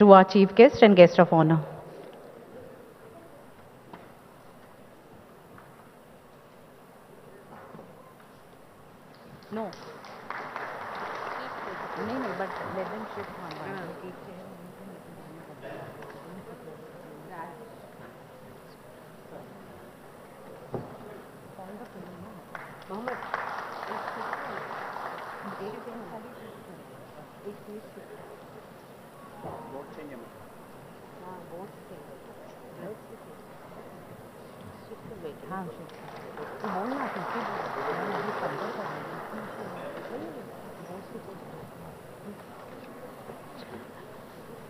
to our chief guest and guest of honor. No. No, but let them shift one by one.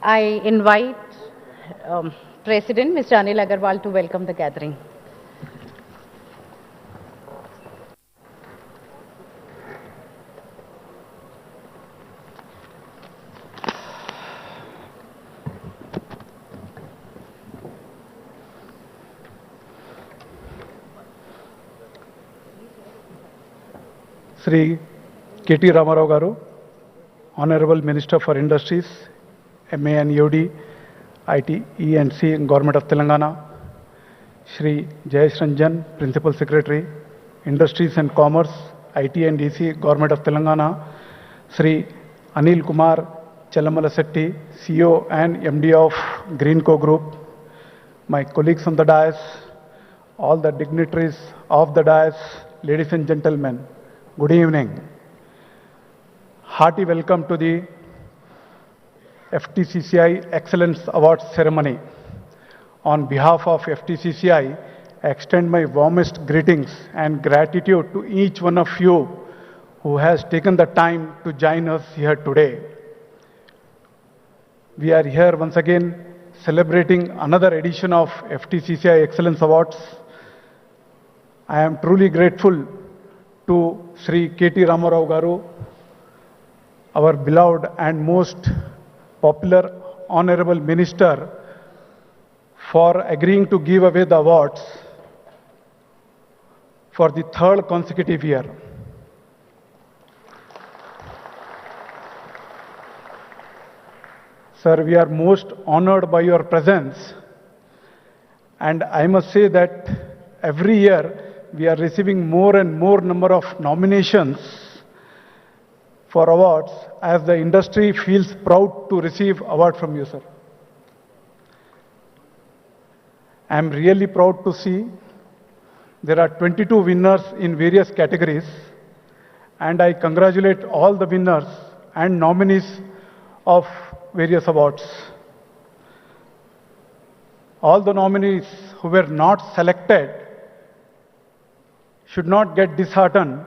I invite President Mr. Anil Agarwal to welcome the gathering. Sri K.T. Ramarao Garu, Honorable Minister for Industries, MA and EOD, IT, E&C, Government of Telangana, Sri Jayesh Ranjan, Principal Secretary, Industries and Commerce, IT and EC, Government of Telangana, Sri Anil Kumar Chellamalasetti, CEO and MD of Groupka Group, my colleagues on the dais, all the dignitaries of the dais, ladies and gentlemen, good evening. Hearty welcome to the FTCCI Excellence Awards ceremony. On behalf of FTCCI, I extend my warmest greetings and gratitude to each one of you who has taken the time to join us here today. We are here once again celebrating another edition of FTCCI Excellence Awards. I am truly grateful to Sri K.T. Ramarao Garu, our beloved and most popular Honorable Minister, for agreeing to give away the awards for the third consecutive year. Sir, we are most honored by your presence, and I must say that every year we are receiving more and more number of nominations for awards, as the industry feels proud to receive award from you, sir. I am really proud to see there are 22 winners in various categories, and I congratulate all the winners and nominees of various awards. All the nominees who were not selected should not get disheartened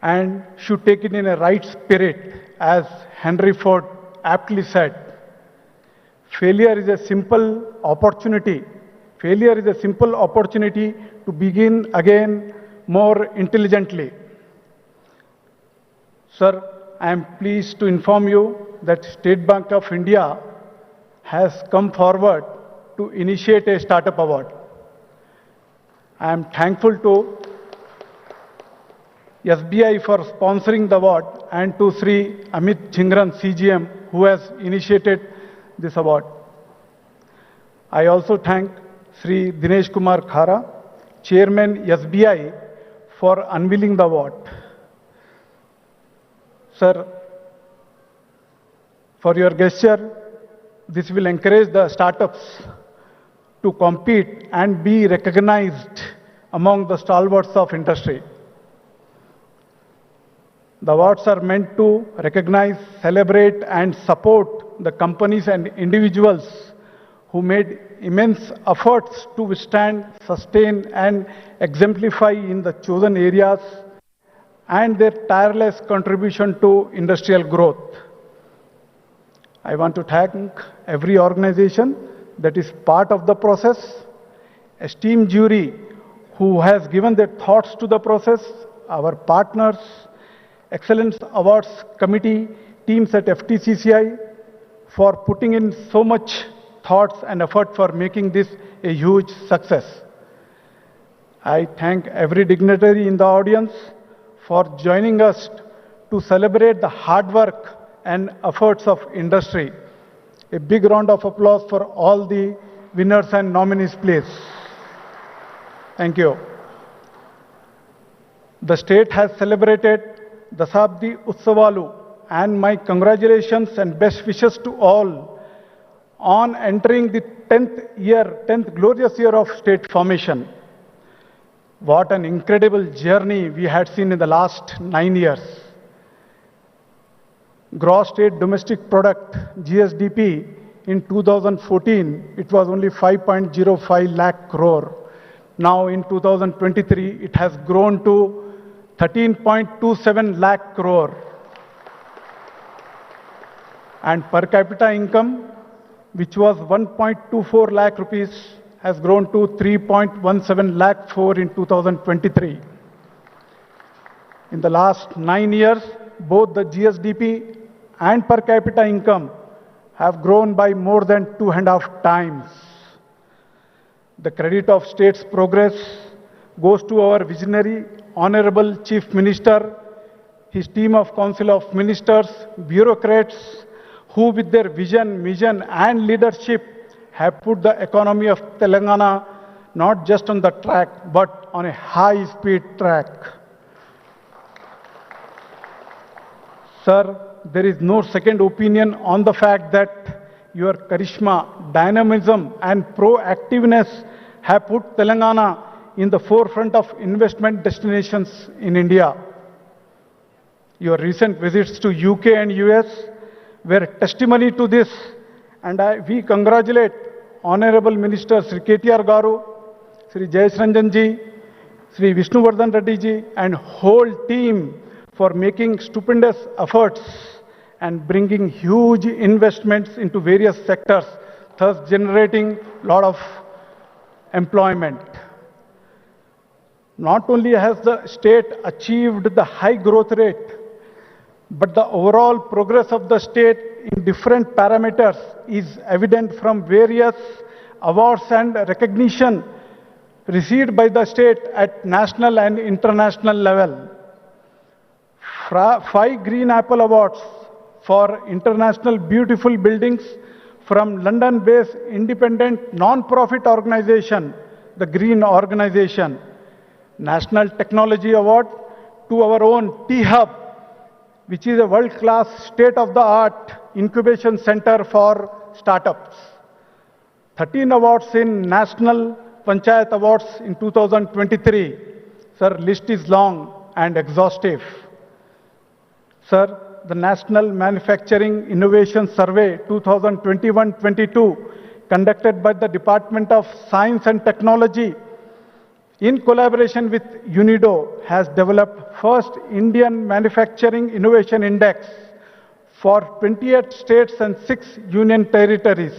and should take it in a right spirit, as Henry Ford aptly said. Failure is a simple opportunity. Failure is a simple opportunity to begin again more intelligently. Sir, I am pleased to inform you that State Bank of India has come forward to initiate a startup award. I am thankful to SBI for sponsoring the award and to Sri Amit Jhingran CGM, who has initiated this award. I also thank Sri Dinesh Kumar Khara, Chairman SBI, for unveiling the award. Sir, for your gesture, this will encourage the startups to compete and be recognized among the stalwarts of industry. The awards are meant to recognize, celebrate, and support the companies and individuals who made immense efforts to withstand, sustain, and exemplify in the chosen areas, and their tireless contribution to industrial growth. I want to thank every organization that is part of the process, esteemed jury who has given their thoughts to the process, our partners, Excellence Awards Committee, teams at FTCCI, for putting in so much thoughts and effort for making this a huge success. I thank every dignitary in the audience for joining us to celebrate the hard work and efforts of industry. A big round of applause for all the winners and nominees, please. Thank you. The state has celebrated Dasabdi Utsavalu, and my congratulations and best wishes to all on entering the 10th glorious year of state formation. What an incredible journey we had seen in the last 9 years. Gross State Domestic Product, GSDP, in 2014, it was only 5.05 lakh crore. Now in 2023, it has grown to 13.27 lakh crore. And per capita income, which was 1.24 lakh rupees, has grown to 3.17 lakh for in 2023. In the last 9 years, both the GSDP and per capita income have grown by more than 2.5 times. The credit of state's progress goes to our visionary, Honorable Chief Minister, his team of Council of Ministers, bureaucrats, who with their vision, mission and leadership have put the economy of Telangana not just on the track, but on a high-speed track. Sir, there is no second opinion on the fact that your charisma, dynamism and proactiveness have put Telangana in the forefront of investment destinations in India. Your recent visits to UK and US were testimony to this, and we congratulate Honorable Minister Sri KTR Garu, Sri Jayesh Ranjan ji, Sri Vishnuvardhan Reddy ji and whole team for making stupendous efforts and bringing huge investments into various sectors, thus generating a lot of employment. Not only has the state achieved the high growth rate, but the overall progress of the state in different parameters is evident from various awards and recognition received by the state at national and international level. 5 Green Apple Awards for international beautiful buildings from London-based independent non-profit organization, the Green Organization. National Technology Award to our own T-Hub, which is a world-class, state-of-the-art incubation center for startups. 13 awards in National Panchayat Awards in 2023. Sir, list is long and exhaustive. Sir, the National Manufacturing Innovation Survey 2021-22, conducted by the Department of Science and Technology in collaboration with UNIDO, has developed first Indian Manufacturing Innovation Index for 28 states and 6 union territories.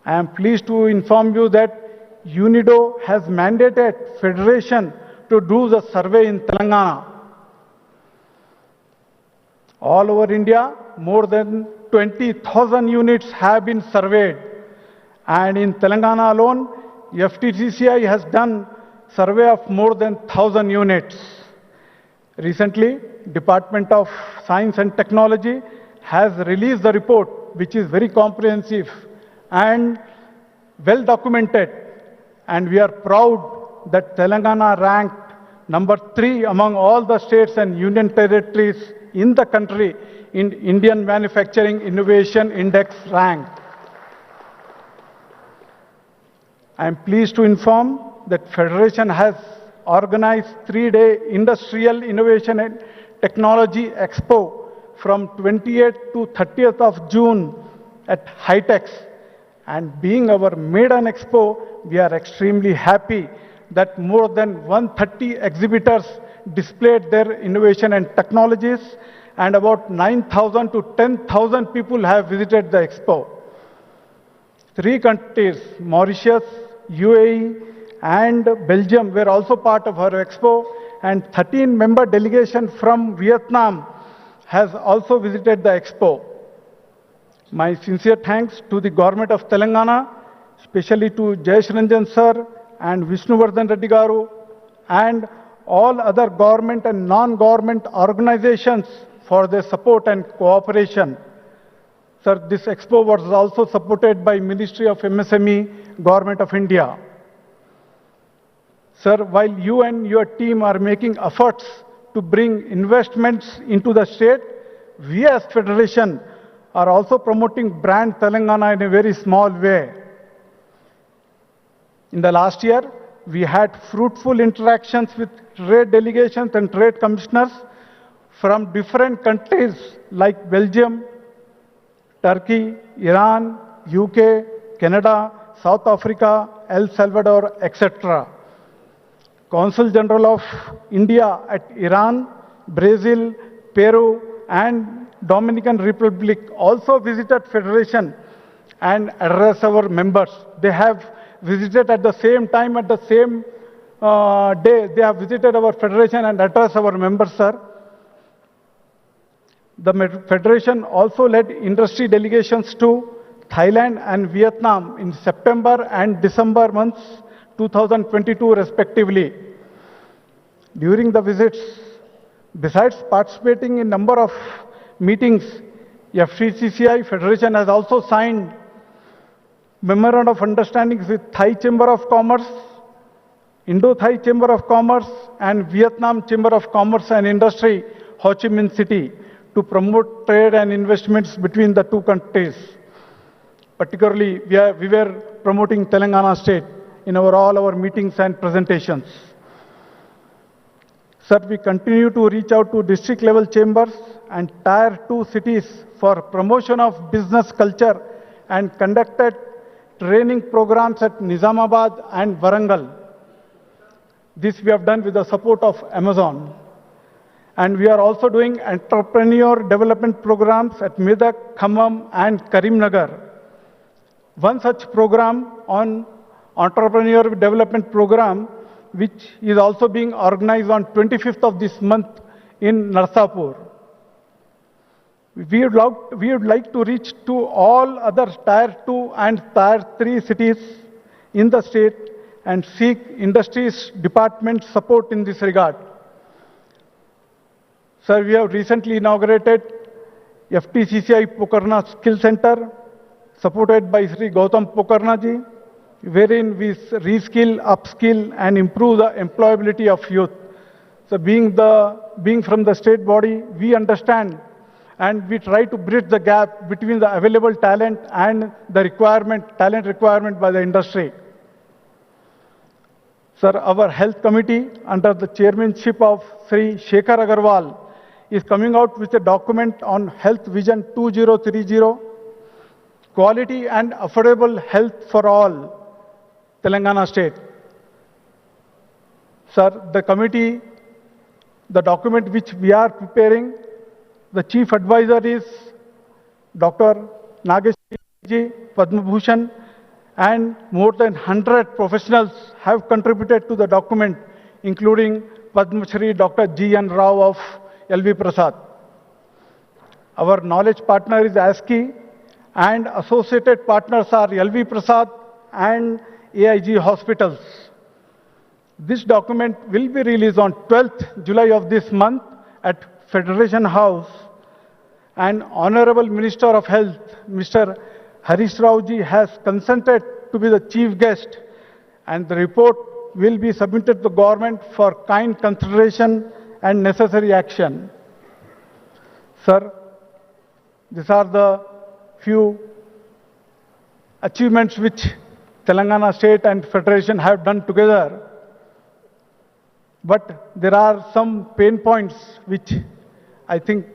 I am pleased to inform you that UNIDO has mandated Federation to do the survey in Telangana. All over India, more than 20,000 units have been surveyed. And in Telangana alone, FTCCI has done survey of more than 1,000 units. Recently, Department of Science and Technology has released the report, which is very comprehensive and well documented. And we are proud that Telangana ranked number 3 among all the states and union territories in the country in Indian Manufacturing Innovation Index rank. I am pleased to inform that Federation has organized 3-day Industrial Innovation and Technology Expo from 28th to 30th of June at HITEX. And being our maiden expo, we are extremely happy that more than 130 exhibitors displayed their innovation and technologies, and about 9,000 to 10,000 people have visited the expo. 3 countries, Mauritius, UAE, and Belgium were also part of our expo, and 13-member delegation from Vietnam has also visited the expo. My sincere thanks to the government of Telangana, especially to Jayesh Ranjan sir and Vishnuvardhan Reddy Garu, and all other government and non-government organizations for their support and cooperation. Sir, this expo was also supported by Ministry of MSME, Government of India. Sir, while you and your team are making efforts to bring investments into the state, we as Federation are also promoting brand Telangana in a very small way. In the last year, we had fruitful interactions with trade delegations and trade commissioners from different countries like Belgium, Turkey, Iran, UK, Canada, South Africa, El Salvador, etc. Consul General of India at Iran, Brazil, Peru, and Dominican Republic also visited Federation and addressed our members. They have visited at the same time, at the same day, they have visited our Federation and addressed our members, sir. The Federation also led industry delegations to Thailand and Vietnam in September and December months 2022 respectively. During the visits, besides participating in number of meetings, FTCCI Federation has also signed Memorandum of Understandings with Thai Chamber of Commerce, Indo-Thai Chamber of Commerce, and Vietnam Chamber of Commerce and Industry, Ho Chi Minh City, to promote trade and investments between the two countries. Particularly, we were promoting Telangana state in all our meetings and presentations. Sir, we continue to reach out to district level chambers and tier 2 cities for promotion of business culture and conducted training programs at Nizamabad and Warangal. This we have done with the support of Amazon. And we are also doing entrepreneur development programs at Medak, Khammam, and Karimnagar. One such program on entrepreneur development program, which is also being organized on 25th of this month in Narsapur. We would like to reach to all other tier 2 and tier 3 cities in the state and seek industries department support in this regard. Sir, we have recently inaugurated FTCCI Pokarna Skill Center, supported by Sri Gautam Pokarna ji, wherein we reskill, upskill, and improve the employability of youth. So being from the state body, we understand and we try to bridge the gap between the available talent and the talent requirement by the industry. Sir, our health committee under the chairmanship of Sri Shekhar Agarwal is coming out with a document on Health Vision 2030, quality and affordable health for all, Telangana state. Sir, the document which we are preparing, the chief advisor is Dr. Nageshji Padma Bhushan, and more than 100 professionals have contributed to the document, including Padma Shri Dr. G.N. Rao of L.V. Prasad. Our knowledge partner is ASCII, and associated partners are L.V. Prasad and AIG Hospitals. This document will be released on 12th July of this month at Federation House, and Honorable Minister of Health, Mr. Harish Rao ji, has consented to be the chief guest, and the report will be submitted to the government for kind consideration and necessary action. Sir, these are the few achievements which Telangana state and Federation have done together. But there are some pain points which I think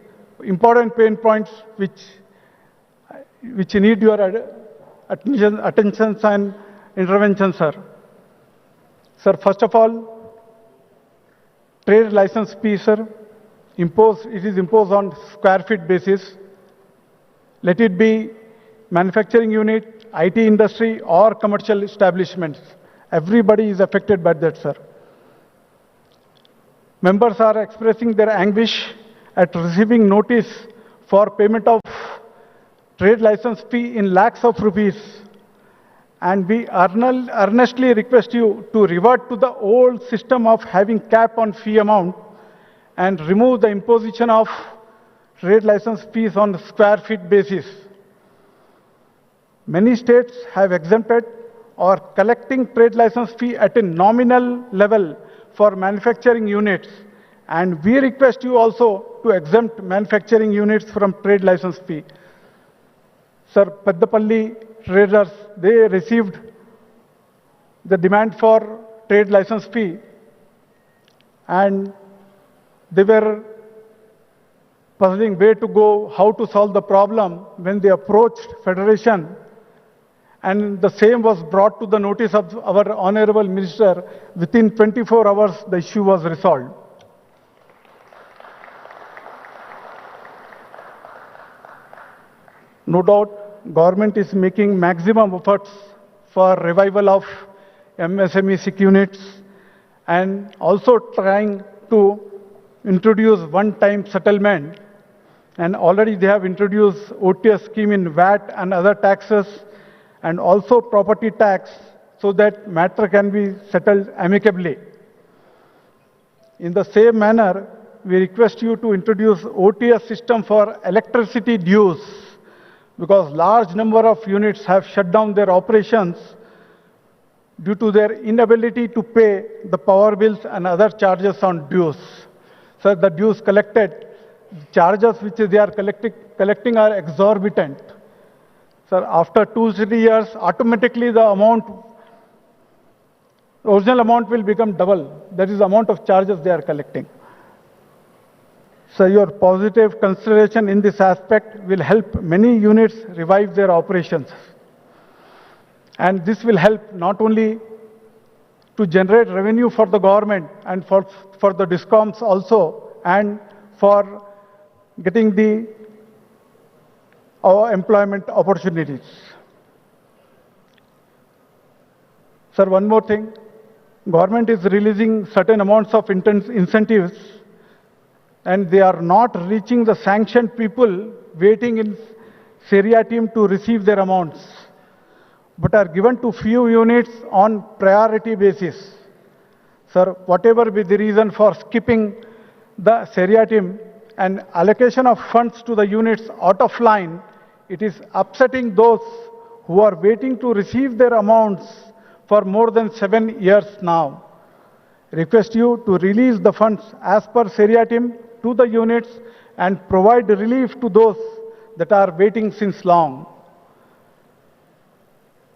important pain points which need your attention and intervention, sir. Sir, first of all, trade license fee, sir, it is imposed on square feet basis. Let it be manufacturing unit, IT industry, or commercial establishments. Everybody is affected by that, sir. Members are expressing their anguish at receiving notice for payment of trade license fee in lakhs of rupees. And we earnestly request you to revert to the old system of having cap on fee amount and remove the imposition of trade license fees on square feet basis. Many states have exempted or collecting trade license fee at a nominal level for manufacturing units, and we request you also to exempt manufacturing units from trade license fee. Sir, Peddapalli traders, they received the demand for trade license fee, and they were puzzling where to go, how to solve the problem when they approached Federation, and the same was brought to the notice of our Honorable Minister. Within 24 hours, the issue was resolved. No doubt, government is making maximum efforts for revival of MSME SIC units and also trying to introduce one-time settlement. And already they have introduced OTS scheme in VAT and other taxes, and also property tax, so that matter can be settled amicably. In the same manner, we request you to introduce OTS system for electricity dues, because large number of units have shut down their operations due to their inability to pay the power bills and other charges on dues. So the dues collected, charges which they are collecting are exorbitant. Sir, after 2-3 years, automatically the original amount will become double. That is the amount of charges they are collecting. So your positive consideration in this aspect will help many units revive their operations. And this will help not only to generate revenue for the government and for the DISCOMs also, and for getting our employment opportunities. Sir, one more thing. Government is releasing certain amounts of incentives, and they are not reaching the sanctioned people waiting in Syria team to receive their amounts, but are given to few units on priority basis. Sir, whatever be the reason for skipping the Syria team and allocation of funds to the units out of line, it is upsetting those who are waiting to receive their amounts for more than 7 years now. Request you to release the funds as per Syria team to the units and provide relief to those that are waiting since long.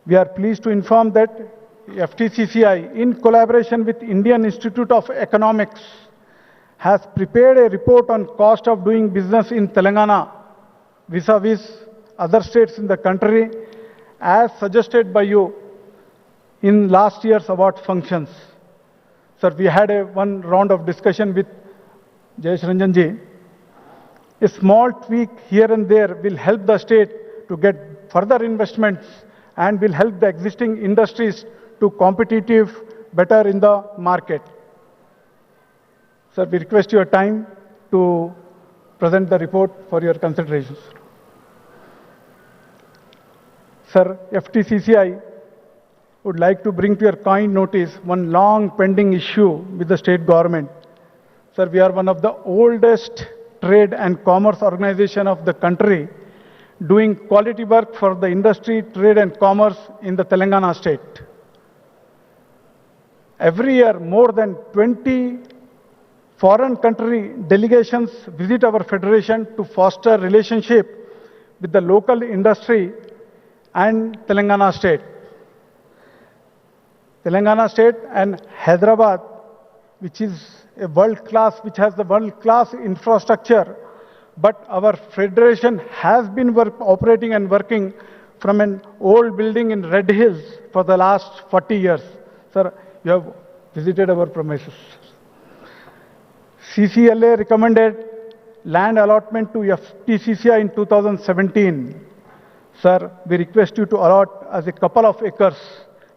We are pleased to inform that FTCCI, in collaboration with Indian Institute of Economics, has prepared a report on cost of doing business in Telangana vis-a-vis other states in the country, as suggested by you in last year's award functions. Sir, we had one round of discussion with Jayesh Ranjan ji. A small tweak here and there will help the state to get further investments and will help the existing industries to competitive better in the market. Sir, we request your time to present the report for your considerations. Sir, FTCCI would like to bring to your kind notice one long pending issue with the state government. Sir, we are one of the oldest trade and commerce organization of the country, doing quality work for the industry, trade and commerce in the Telangana state. Every year, more than 20 foreign country delegations visit our federation to foster relationship with the local industry and Telangana state. Telangana state and Hyderabad, which is a which has the world-class infrastructure, but our federation has been operating and working from an old building in Red Hills for the last 40 years. Sir, you have visited our premises. CCLA recommended land allotment to FTCCI in 2017. Sir, we request you to allot as a couple of acres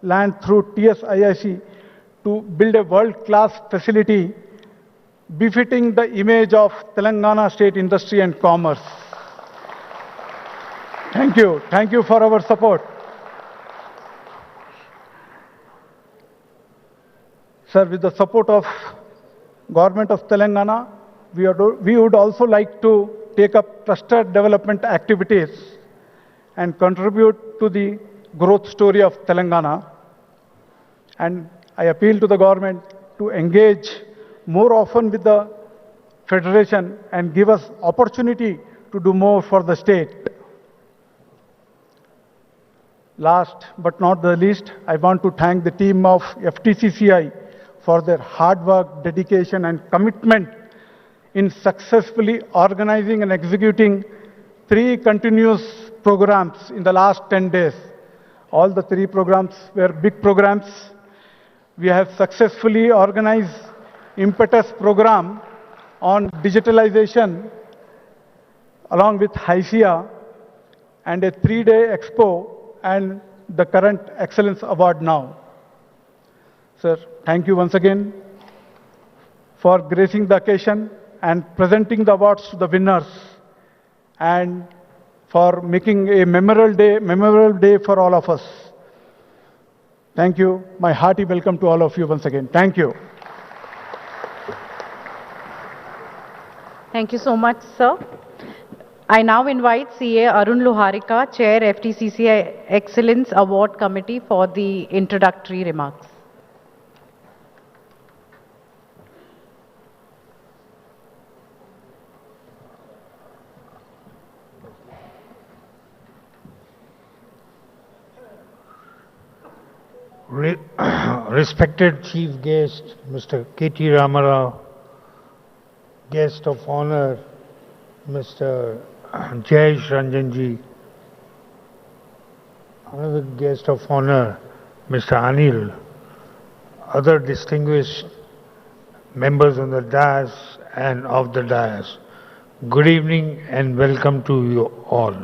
land through TSIIC to build a world-class facility befitting the image of Telangana state industry and commerce. Thank you. Thank you for our support. Sir, with the support of Government of Telangana, we would also like to take up trusted development activities and contribute to the growth story of Telangana. And I appeal to the government to engage more often with the Federation and give us opportunity to do more for the state. Last but not the least, I want to thank the team of FTCCI for their hard work, dedication and commitment in successfully organizing and executing 3 continuous programs in the last 10 days. All the 3 programs were big programs. We have successfully organized impetus program on digitalization along with HICIA and a 3-day expo and the current Excellence Award now. Sir, thank you once again for gracing the occasion and presenting the awards to the winners and for making a memorable day for all of us. Thank you. My hearty welcome to all of you once again. Thank you. Thank you so much, sir. I now invite CA Arun Luharika, Chair FTCCI Excellence Award Committee for the introductory remarks. Respected Chief Guest, Mr. K.T. Ramarao, Guest of Honor, Mr. Jayesh Ranjanji, another Guest of Honor, Mr. Anil, other distinguished members on the dais and of the dais. Good evening and welcome to you all.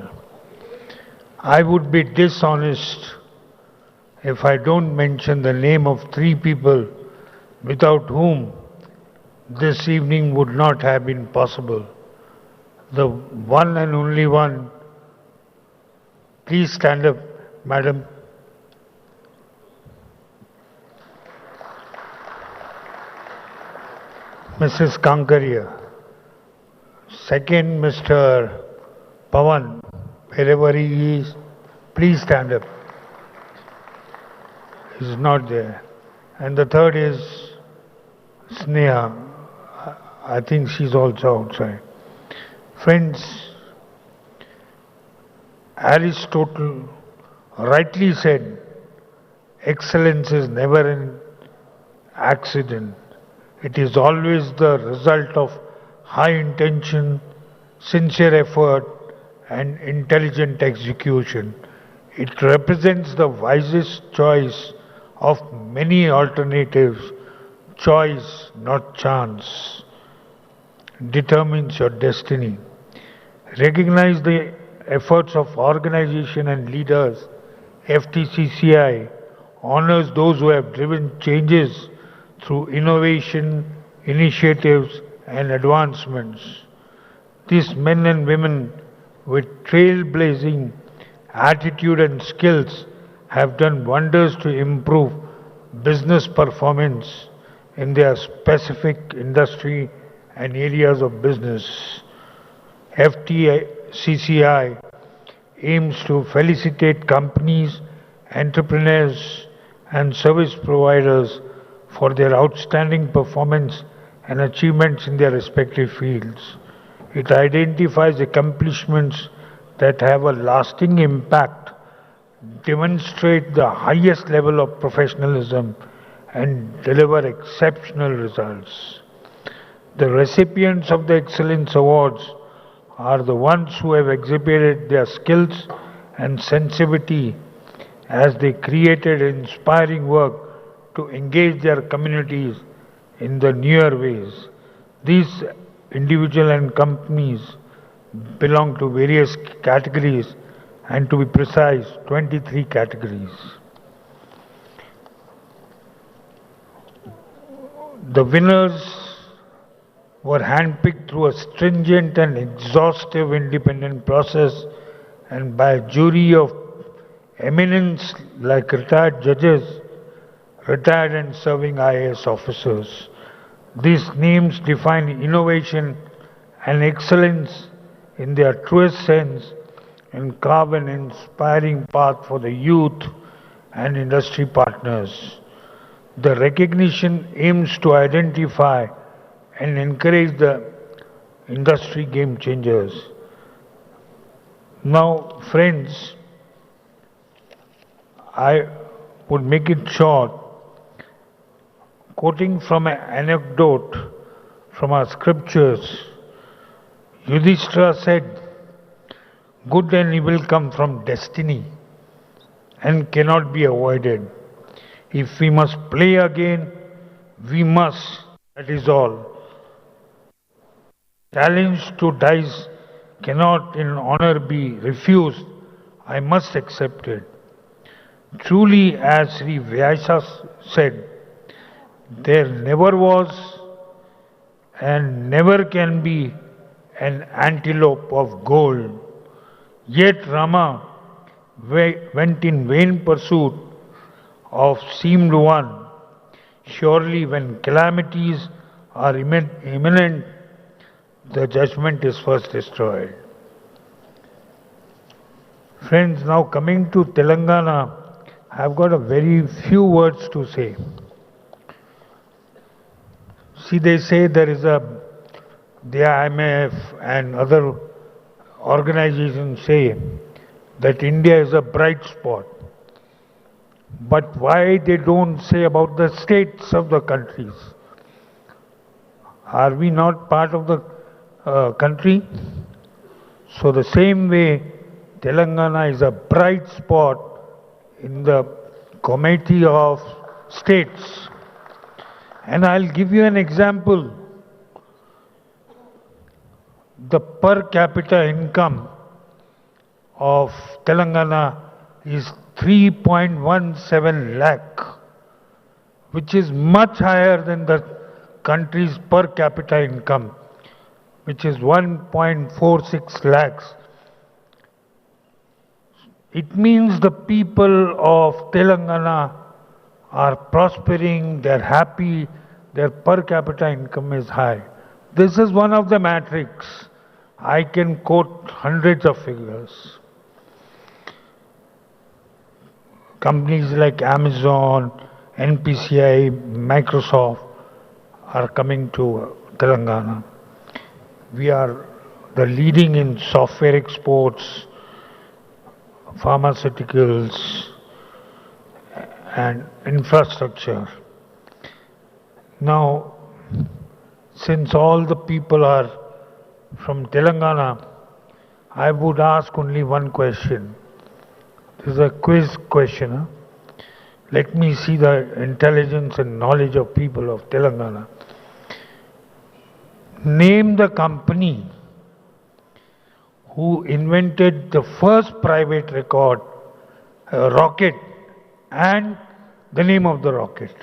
I would be dishonest if I don't mention the name of 3 people without whom this evening would not have been possible. The one and only one, please stand up, madam. Mrs. Kankaria. Second, Mr. Pawan, wherever he is, please stand up. Is not there. And the third is Sneha. I think she's also outside. Friends, Aristotle rightly said, excellence is never an accident. It is always the result of high intention, sincere effort, and intelligent execution. It represents the wisest choice of many alternatives. Choice, not chance, determines your destiny. Recognize the efforts of organization and leaders. FTCCI honors those who have driven changes through innovation, initiatives and advancements. These men and women with trailblazing attitude and skills have done wonders to improve business performance in their specific industry and areas of business. FTCCI aims to felicitate companies, entrepreneurs and service providers for their outstanding performance and achievements in their respective fields. It identifies accomplishments that have a lasting impact, demonstrate the highest level of professionalism and deliver exceptional results. The recipients of the Excellence Awards are the ones who have exhibited their skills and sensitivity as they created inspiring work to engage their communities in the newer ways. These individuals and companies belong to various categories, and to be precise, 23 categories. The winners were handpicked through a stringent and exhaustive independent process and by a jury of eminence like retired judges, retired and serving IAS officers. These names define innovation and excellence in their truest sense and carve an inspiring path for the youth and industry partners. The recognition aims to identify and encourage the industry game changers. Now, friends, I would make it short, quoting from an anecdote from our scriptures. Yudhishthira said, "Good and evil come from destiny and cannot be avoided. If we must play again, we must, that is all. Challenge to dice cannot in honor be refused. I must accept it." Truly, as Sri Vyasa said, there never was and never can be an antelope of gold. Yet Rama went in vain pursuit of seemed one. Surely when calamities are imminent, the judgment is first destroyed. Friends, now coming to Telangana, I have got a very few words to say. See, they say the IMF and other organizations say that India is a bright spot. But why they don't say about the states of the countries? Are we not part of the country? So the same way, Telangana is a bright spot in the committee of states. And I'll give you an example. The per capita income of Telangana is 3.17 lakh, which is much higher than the country's per capita income, which is 1.46 lakhs. It means the people of Telangana are prospering, they're happy, their per capita income is high. This is one of the metrics. I can quote hundreds of figures. Companies like Amazon, NPCI, Microsoft are coming to Telangana. We are the leading in software exports, pharmaceuticals, and infrastructure. Now, since all the people are from Telangana, I would ask only one question. This is a quiz question. Huh? Let me see the intelligence and knowledge of people of Telangana. Name the company who invented the first private rocket and the name of the rocket.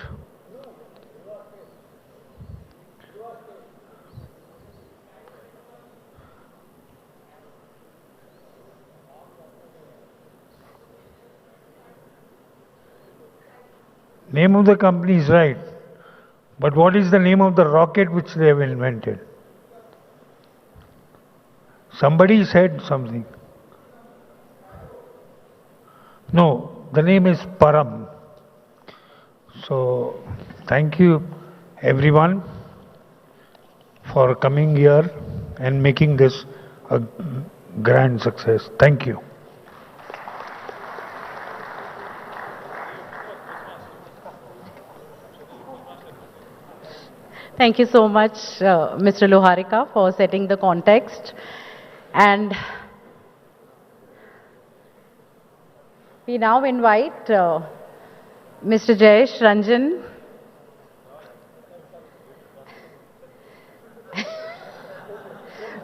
Name of the company is right, but what is the name of the rocket which they have invented? Somebody said something. No, the name is Param. So, thank you everyone for coming here and making this a grand success. Thank you. Thank you so much, Mr. Loharika, for setting the context. And we now invite Mr. Jayesh Ranjan.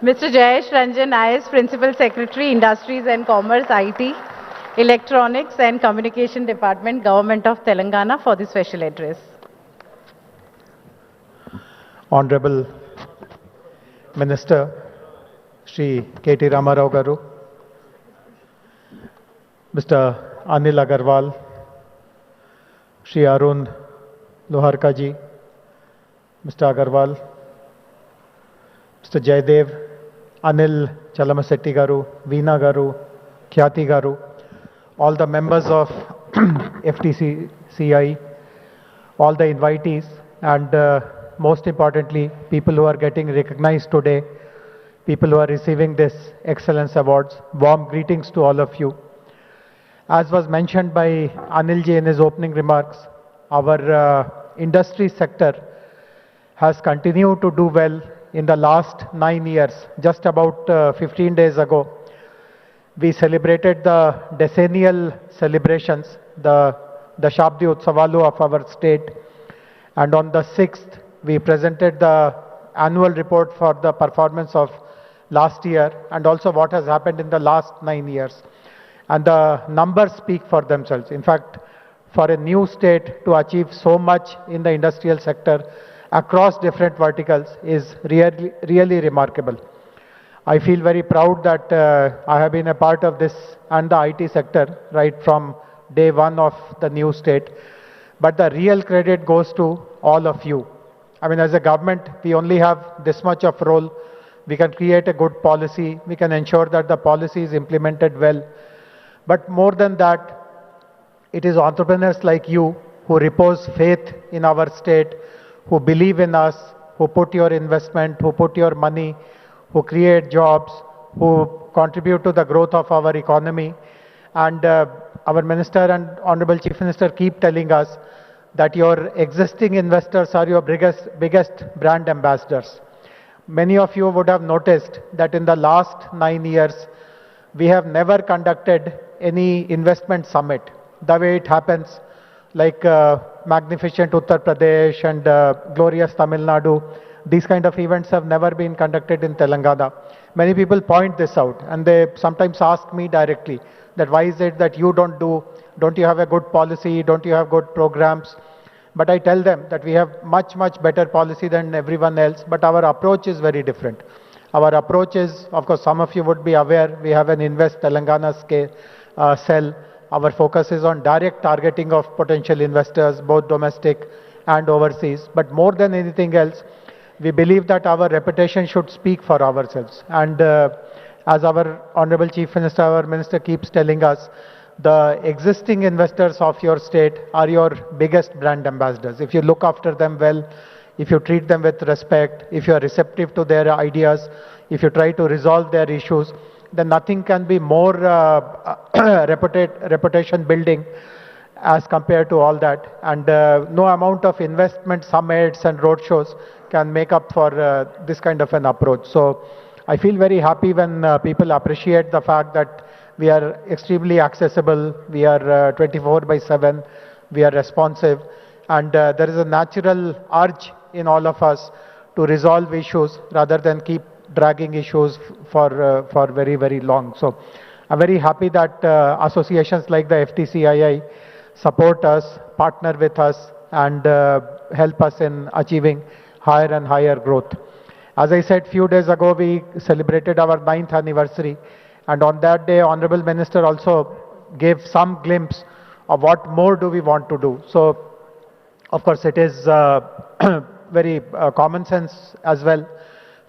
Mr. Jayesh Ranjan, IS Principal Secretary, Industries and Commerce, IT, Electronics and Communication Department, Government of Telangana, for the special address. Honorable Minister Shri K.T. Ramarao Garu, Mr. Anil Agarwal, Shri Arun Loharka ji, Mr. Agarwal, Mr. Jaydev, Anil Chalamasetti garu, Veena garu, Khyati garu, all the members of FTCCI, all the invitees, and most importantly, people who are getting recognized today, people who are receiving this Excellence Awards. Warm greetings to all of you. As was mentioned by Anil ji in his opening remarks, our industry sector has continued to do well in the last 9 years. Just about 15 days ago, we celebrated the decennial celebrations, the Shabdi Utsavalu of our state. And on the 6th, we presented the annual report for the performance of last year and also what has happened in the last 9 years. And the numbers speak for themselves. In fact, for a new state to achieve so much in the industrial sector across different verticals is really remarkable. I feel very proud that I have been a part of this and the IT sector right from day one of the new state. But the real credit goes to all of you. I mean, as a government, we only have this much of role. We can create a good policy. We can ensure that the policy is implemented well. But more than that, it is entrepreneurs like you who repose faith in our state, who believe in us, who put your investment, who put your money, who create jobs, who contribute to the growth of our economy. And our Minister and Honorable Chief Minister keep telling us that your existing investors are your biggest brand ambassadors. Many of you would have noticed that in the last 9 years, we have never conducted any investment summit. The way it happens, like magnificent Uttar Pradesh and glorious Tamil Nadu, these kind of events have never been conducted in Telangana. Many people point this out and they sometimes ask me directly that why is it that you don't you have a good policy, don't you have good programs? But I tell them that we have much better policy than everyone else, but our approach is very different. Our approach is, of course, some of you would be aware, we have an Invest Telangana cell. Our focus is on direct targeting of potential investors, both domestic and overseas. But more than anything else, we believe that our reputation should speak for ourselves. And as our Honorable Chief Minister, our Minister keeps telling us, the existing investors of your state are your biggest brand ambassadors. If you look after them well, if you treat them with respect, if you are receptive to their ideas, if you try to resolve their issues, then nothing can be more reputation building as compared to all that. And no amount of investment summits and roadshows can make up for this kind of an approach. So I feel very happy when people appreciate the fact that we are extremely accessible, we are 24/7, we are responsive, and there is a natural urge in all of us to resolve issues rather than keep dragging issues for very long. So I'm very happy that associations like the FTCCI support us, partner with us, and help us in achieving higher and higher growth. As I said, few days ago, we celebrated our 9th anniversary. And on that day, Honorable Minister also gave some glimpse of what more do we want to do. So, of course, it is very common sense as well.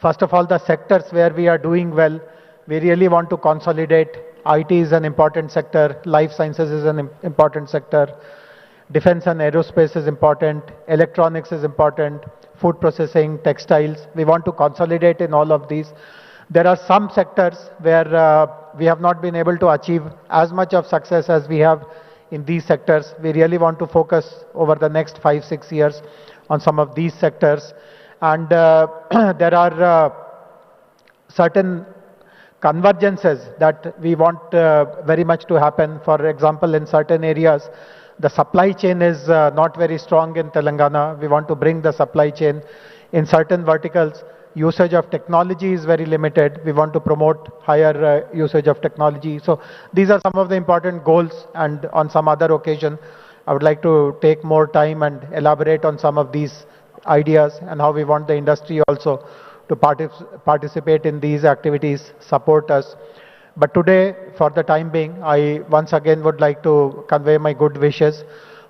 First of all, the sectors where we are doing well, we really want to consolidate. IT is an important sector, life sciences is an important sector, defense and aerospace is important, electronics is important, food processing, textiles. We want to consolidate in all of these. There are some sectors where we have not been able to achieve as much of success as we have in these sectors. We really want to focus over the next 5-6 years on some of these sectors. And there are certain convergences that we want very much to happen. For example, in certain areas, the supply chain is not very strong in Telangana. We want to bring the supply chain. In certain verticals, usage of technology is very limited. We want to promote higher usage of technology. So these are some of the important goals, and on some other occasion, I would like to take more time and elaborate on some of these ideas and how we want the industry also to participate in these activities, support us. But today, for the time being, I once again would like to convey my good wishes,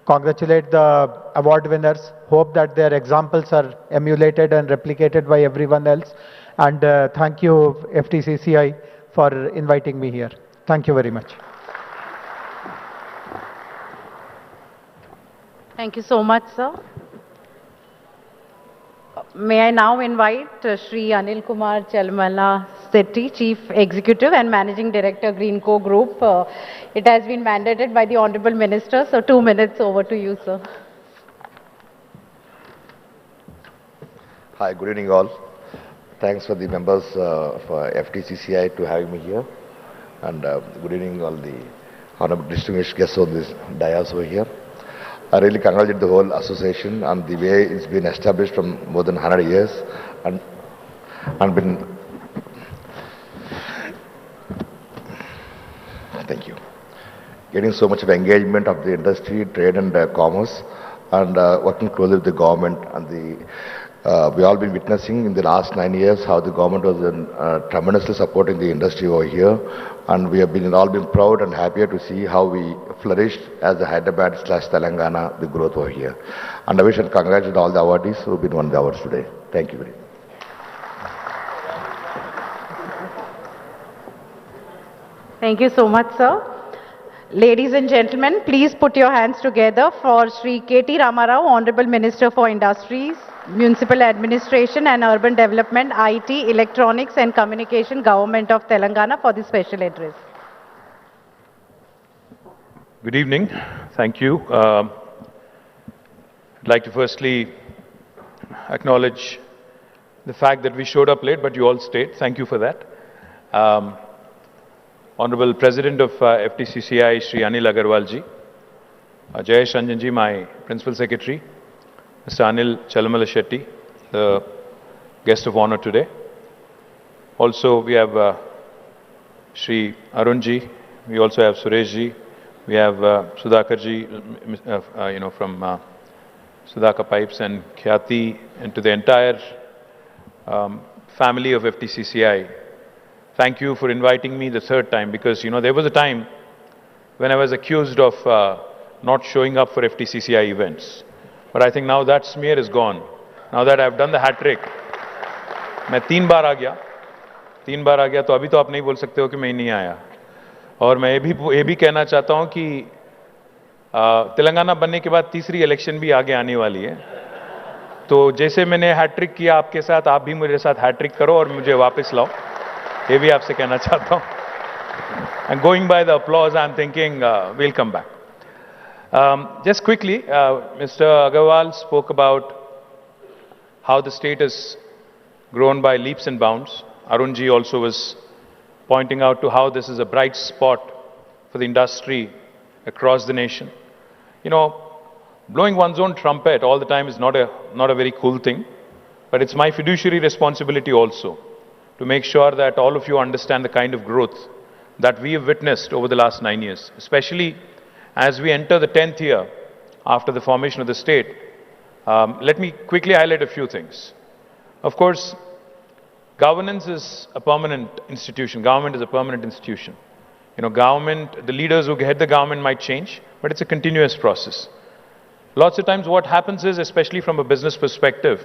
congratulate the award winners, hope that their examples are emulated and replicated by everyone else, And thank you, FTCCI, for inviting me here. Thank you very much. Thank you so much, sir. May I now invite Shri Anil Kumar Chalmala Sethi, Chief Executive and Managing Director, Greenco Group. It has been mandated by the Honorable Minister, so 2 minutes over to you, sir. Hi, good evening all. Thanks for the members for FTCCI to having me here. And good evening all the honorable distinguished guests on this dais over here. I really congratulate the whole association on the way it's been established from more than 100 years and been, thank you, getting so much of engagement of the industry, trade and commerce, and working closely with the government. And we all been witnessing in the last 9 years how the government was tremendously supporting the industry over here, and we have been all been proud and happier to see how we flourished as a Hyderabad/Telangana, the growth over here. And I wish and congratulate all the awardees who have been won the awards today. Thank you very much. Thank you so much, sir. Ladies and gentlemen, please put your hands together for Shri K.T. Ramarao, Honorable Minister for Industries, Municipal Administration and Urban Development, IT, Electronics and Communication, Government of Telangana, for the special address. Good evening. Thank you. I'd like to firstly acknowledge the fact that we showed up late, but you all stayed. Thank you for that. Honorable President of FTCCI, Shri Anil Agarwalji, Jayesh Ranjanji, my Principal Secretary, Mr. Anil Chalamala Shetty, the guest of honor today. Also, we have Shri Arunji, we also have Sureshji, we have Sudhakarji, from Sudhakar Pipes, and Khyati, and to the entire family of FTCCI. Thank you for inviting me the third time, because, there was a time when I was accused of not showing up for FTCCI events. But I think now that smear is gone. Now that I've done the hat trick, मैं 3 बार आ गया, तो अभी तो आप नहीं बोल सकते हो कि मैं नहीं आया. और मैं ये भी कहना चाहता हूं कि तेलंगाना बनने के बाद तीसरी इलेक्शन भी आगे आने वाली है. तो जैसे मैंने हैट ट्रिक किया आपके साथ, आप भी मेरे साथ हैट ट्रिक करो और मुझे वापस लाओ. ये भी आपसे कहना चाहता हूं. And going by the applause, I'm thinking we'll come back. Just quickly, Mr. Agarwal spoke about how the state has grown by leaps and bounds. Arunji also was pointing out to how this is a bright spot for the industry across the nation. Blowing one's own trumpet all the time is not a very cool thing, but it's my fiduciary responsibility also to make sure that all of you understand the kind of growth that we have witnessed over the last 9 years, especially as we enter the 10th year after the formation of the state. Let me quickly highlight a few things. Of course, governance is a permanent institution. Government is a permanent institution. The leaders who head the government might change, but it's a continuous process. Lots of times what happens is, especially from a business perspective,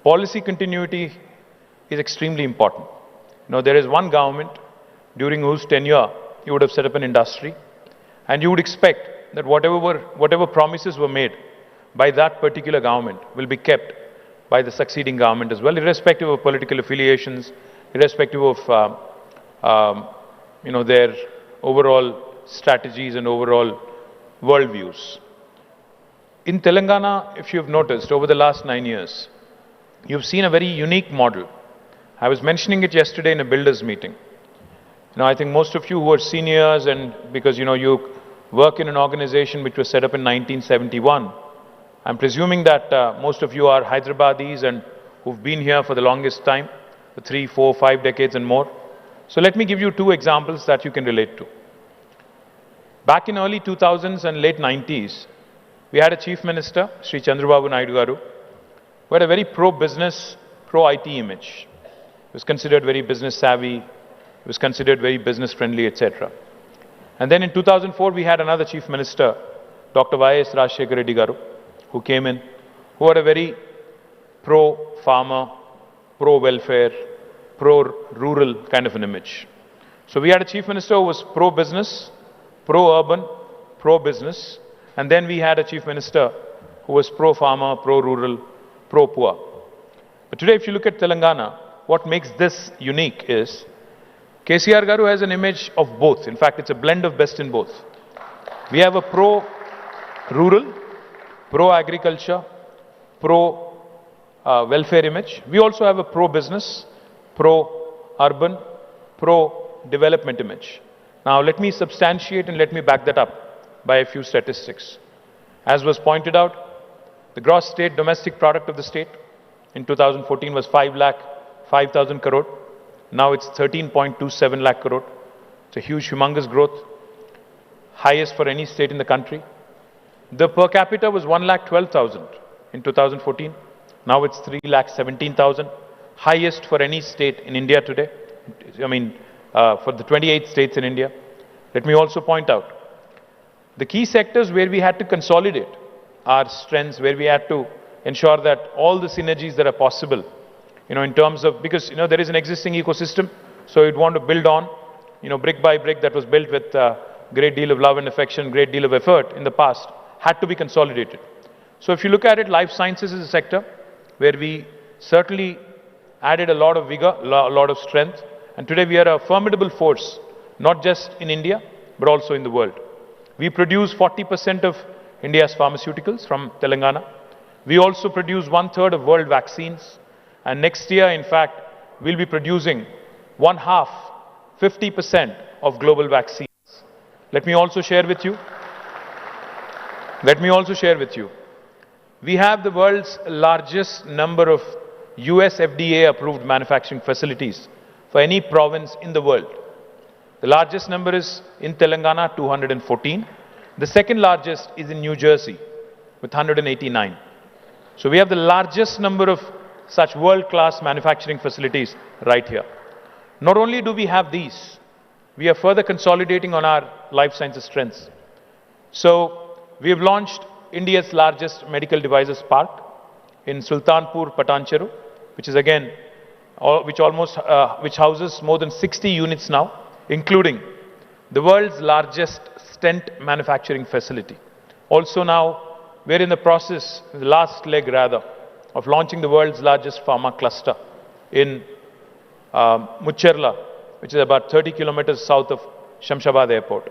policy continuity is extremely important. There is one government during whose tenure you would have set up an industry, and you would expect that whatever promises were made by that particular government will be kept by the succeeding government as well, irrespective of political affiliations, irrespective of their overall strategies and overall worldviews. In Telangana, if you've noticed, over the last 9 years, you've seen a very unique model. I was mentioning it yesterday in a builders meeting. I think most of you who are seniors, and because you work in an organization which was set up in 1971, I'm presuming that most of you are Hyderabadis and who've been here for the longest time, for 3, 4, 5 decades and more. So let me give you 2 examples that you can relate to. Back in early 2000s and late 90s, we had a Chief Minister, Sri Chandrababu Naidu Garu, who had a very pro-business, pro-IT image. He was considered very business savvy, he was considered very business friendly, etc. And then in 2004, we had another Chief Minister, Dr. Y.S. Rajshekar Reddy Garu, who came in, who had a very pro-farmer, pro-welfare, pro-rural kind of an image. So we had a chief minister who was pro-business, pro-urban, pro-business, and then we had a chief minister who was pro-farmer, pro-rural, pro-poor. But today, if you look at Telangana, what makes this unique is KCR Garu has an image of both. In fact, it's a blend of best in both. We have a pro-rural, pro-agriculture, pro-welfare image. We also have a pro-business, pro-urban, pro-development image. Now, let me substantiate and let me back that up by a few statistics. As was pointed out, the gross state domestic product of the state in 2014 was 5,05,000 crore. Now it's 13.27 lakh crore. It's a huge, humongous growth, highest for any state in the country. The per capita was 1,12,000 in 2014. Now it's 3,17,000, highest for any state in India today. I mean, for the 28 states in India. Let me also point out, the key sectors where we had to consolidate our strengths, where we had to ensure that all the synergies that are possible, in terms of, because, there is an existing ecosystem, so you'd want to build on, brick by brick that was built with a great deal of love and affection, great deal of effort in the past, had to be consolidated. So if you look at it, life sciences is a sector where we certainly added a lot of vigor, a lot of strength, and today we are a formidable force, not just in India, but also in the world. We produce 40% of India's pharmaceuticals from Telangana. We also produce 1/3 of world vaccines. And next year, in fact, we'll be producing 50% of global vaccines. Let me also share with you, we have the world's largest number of US FDA approved manufacturing facilities for any province in the world. The largest number is in Telangana, 214. The second largest is in New Jersey with 189. So we have the largest number of such world-class manufacturing facilities right here. Not only do we have these, we are further consolidating on our life sciences strengths. So we have launched India's largest medical devices park in Sultanpur, Patancheru, which is again, which houses more than 60 units now, including the world's largest stent manufacturing facility. Also now, we're in the process, the last leg rather, of launching the world's largest pharma cluster in Mucherla, which is about 30 kilometers south of Shamshabad Airport.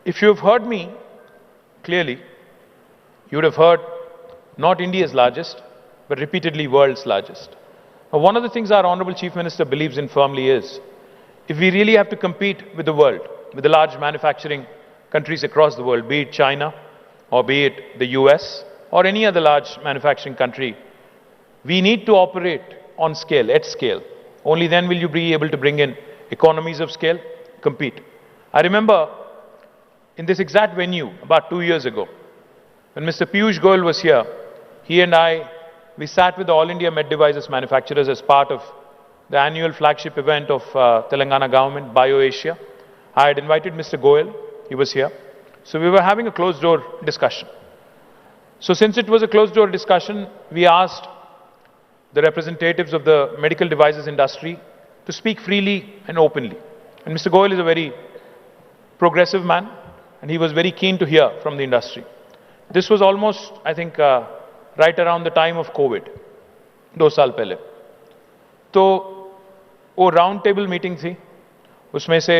If you've heard me clearly, you would have heard not India's largest, but repeatedly world's largest. Now, one of the things our Honorable Chief Minister believes in firmly is, if we really have to compete with the world, with the large manufacturing countries across the world, be it China, or be it the US, or any other large manufacturing country, we need to operate on scale, at scale. Only then will you be able to bring in economies of scale, compete. I remember in this exact venue about 2 years ago, when Mr. Piyush Goyal was here, he and we sat with the All India Med Devices manufacturers as part of the annual flagship event of Telangana government, BioAsia. I had invited Mr. Goyal, he was here. So we were having a closed door discussion. So since it was a closed door discussion, we asked the representatives of the medical devices industry to speak freely and openly. And Mr. Goyal is a very progressive man, and he was very keen to hear from the industry. This was almost, I think, right around the time of COVID, 2 साल पहले. तो वो round table meeting थी, उसमें से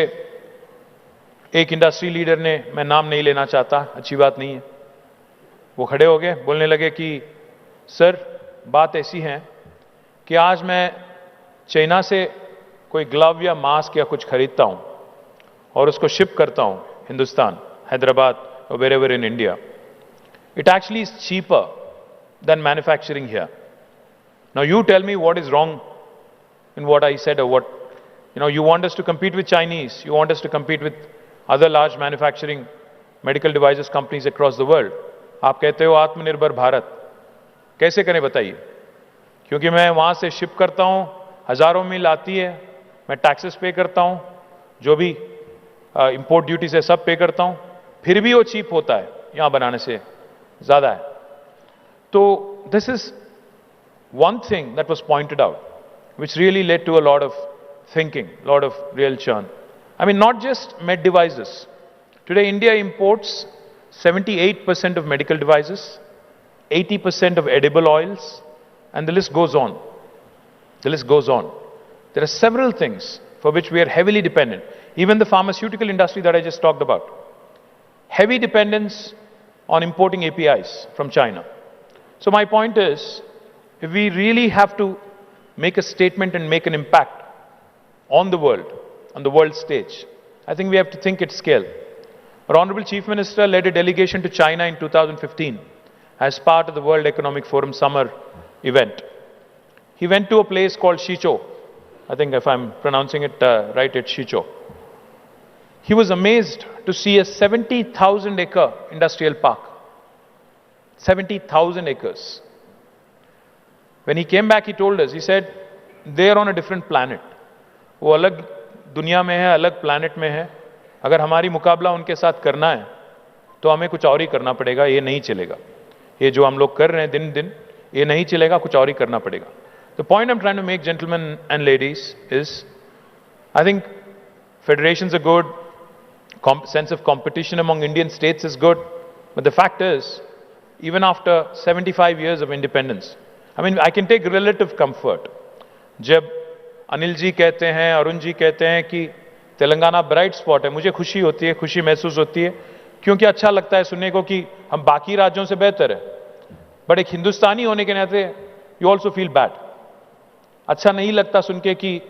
एक industry leader ने, मैं नाम नहीं लेना चाहता, अच्छी बात नहीं है, वो खड़े हो गए, बोलने लगे कि सर, बात ऐसी है कि आज मैं चाइना से कोई ग्लव या मास्क या कुछ खरीदता हूं और उसको शिप करता हूं हिंदुस्तान, हैदराबाद और wherever in India. It actually is cheaper than manufacturing here. Now you tell me what is wrong in what I said, or what, you want us to compete with Chinese, you want us to compete with other large manufacturing medical devices companies across the world. आप कहते हो आत्मनिर्भर भारत, कैसे करें बताइए? क्योंकि मैं वहां से शिप करता हूं, हजारों मील आती है, मैं टैक्सेस पे करता हूं, जो भी इंपोर्ट ड्यूटीज है सब पे करता हूं, फिर भी वो चीप होता है यहां बनाने से ज्यादा है. तो this is one thing that was pointed out which really led to a lot of thinking, a lot of real churn. I mean, not just med devices. Today, India imports 78% of medical devices, 80% of edible oils, and the list goes on. The list goes on. There are several things for which we are heavily dependent. Even the pharmaceutical industry that I just talked about. Heavy dependence on importing APIs from China. So my point is, if we really have to make a statement and make an impact on the world stage, I think we have to think at scale. Our Honorable Chief Minister led a delegation to China in 2015 as part of the World Economic Forum summer event. He went to a place called Shichou. I think if I'm pronouncing it right, it's Shichou. He was amazed to see a 70,000 acre industrial park. 70,000 acres. When he came back, he told us, he said, they are on a different planet. वो अलग दुनिया में है, अलग planet में है. अगर हमारी मुकाबला उनके साथ करना है, तो हमें कुछ और ही करना पड़ेगा, ये नहीं चलेगा. ये जो हम लोग कर रहे हैं दिन दिन, ये नहीं चलेगा, कुछ और ही करना पड़ेगा. The point I'm trying to make, gentlemen and ladies, is I think federations are good, sense of competition among Indian states is good, but the fact is, even after 75 years of independence, I mean, I can take relative comfort. जब अनिल जी कहते हैं, अरुण जी कहते हैं कि Telangana bright spot है, मुझे खुशी होती है, खुशी महसूस होती है, क्योंकि अच्छा लगता है सुनने को कि हम बाकी राज्यों से बेहतर है. बट एक हिंदुस्तानी होने के नाते यू ऑल्सो फील बैड. अच्छा नहीं लगता सुन के कि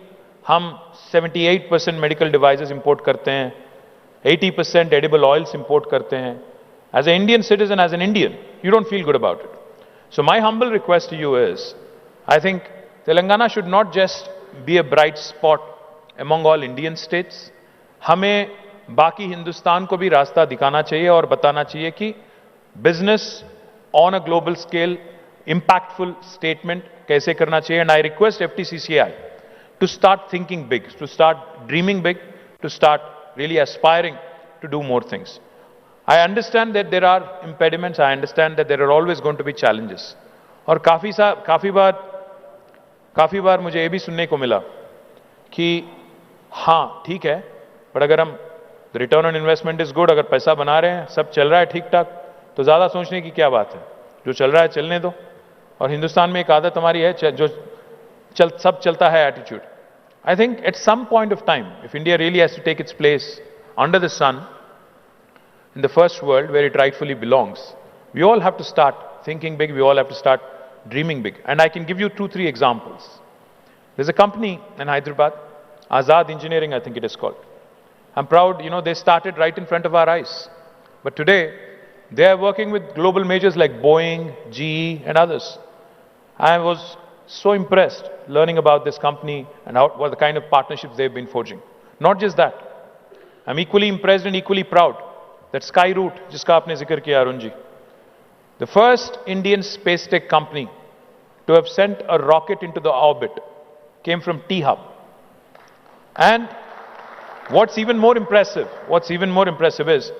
हम 78% मेडिकल डिवाइसेस इंपोर्ट करते हैं, 80% edible oils import करते हैं. As an Indian citizen, as an Indian, you don't feel good about it. So my humble request to you is, I think Telangana should not just be a bright spot among all Indian states. हमें बाकी हिंदुस्तान को भी रास्ता दिखाना चाहिए और बताना चाहिए कि business on a global scale, impactful statement कैसे करना चाहिए. And I request FTCCI to start thinking big, to start dreaming big, to start really aspiring to do more things. I understand that there are impediments. I understand that there are always going to be challenges. और काफी बार मुझे ये भी सुनने को मिला कि हाँ ठीक है, पर अगर हम return on investment is good, अगर पैसा बना रहे हैं, सब चल रहा है ठीक ठाक, तो ज्यादा सोचने की क्या बात है. जो चल रहा है चलने दो. और हिंदुस्तान में एक आदत हमारी है जो सब चलता है attitude. I think at some point of time, if India really has to take its place under the sun in the first world where it rightfully belongs, we all have to start thinking big, we all have to start dreaming big. And I can give you 2-3 examples. There's a company in Hyderabad, Azad Engineering, I think it is called. I'm proud, they started right in front of our eyes. But today, they are working with global majors like Boeing, GE, and others. I was so impressed learning about this company and what the kind of partnerships they've been forging. Not just that, I'm equally impressed and equally proud that Skyroot, jiska aapne zikr kiya Arun ji, the first Indian space tech company to have sent a rocket into the orbit, came from T-Hub. And what's even more impressive is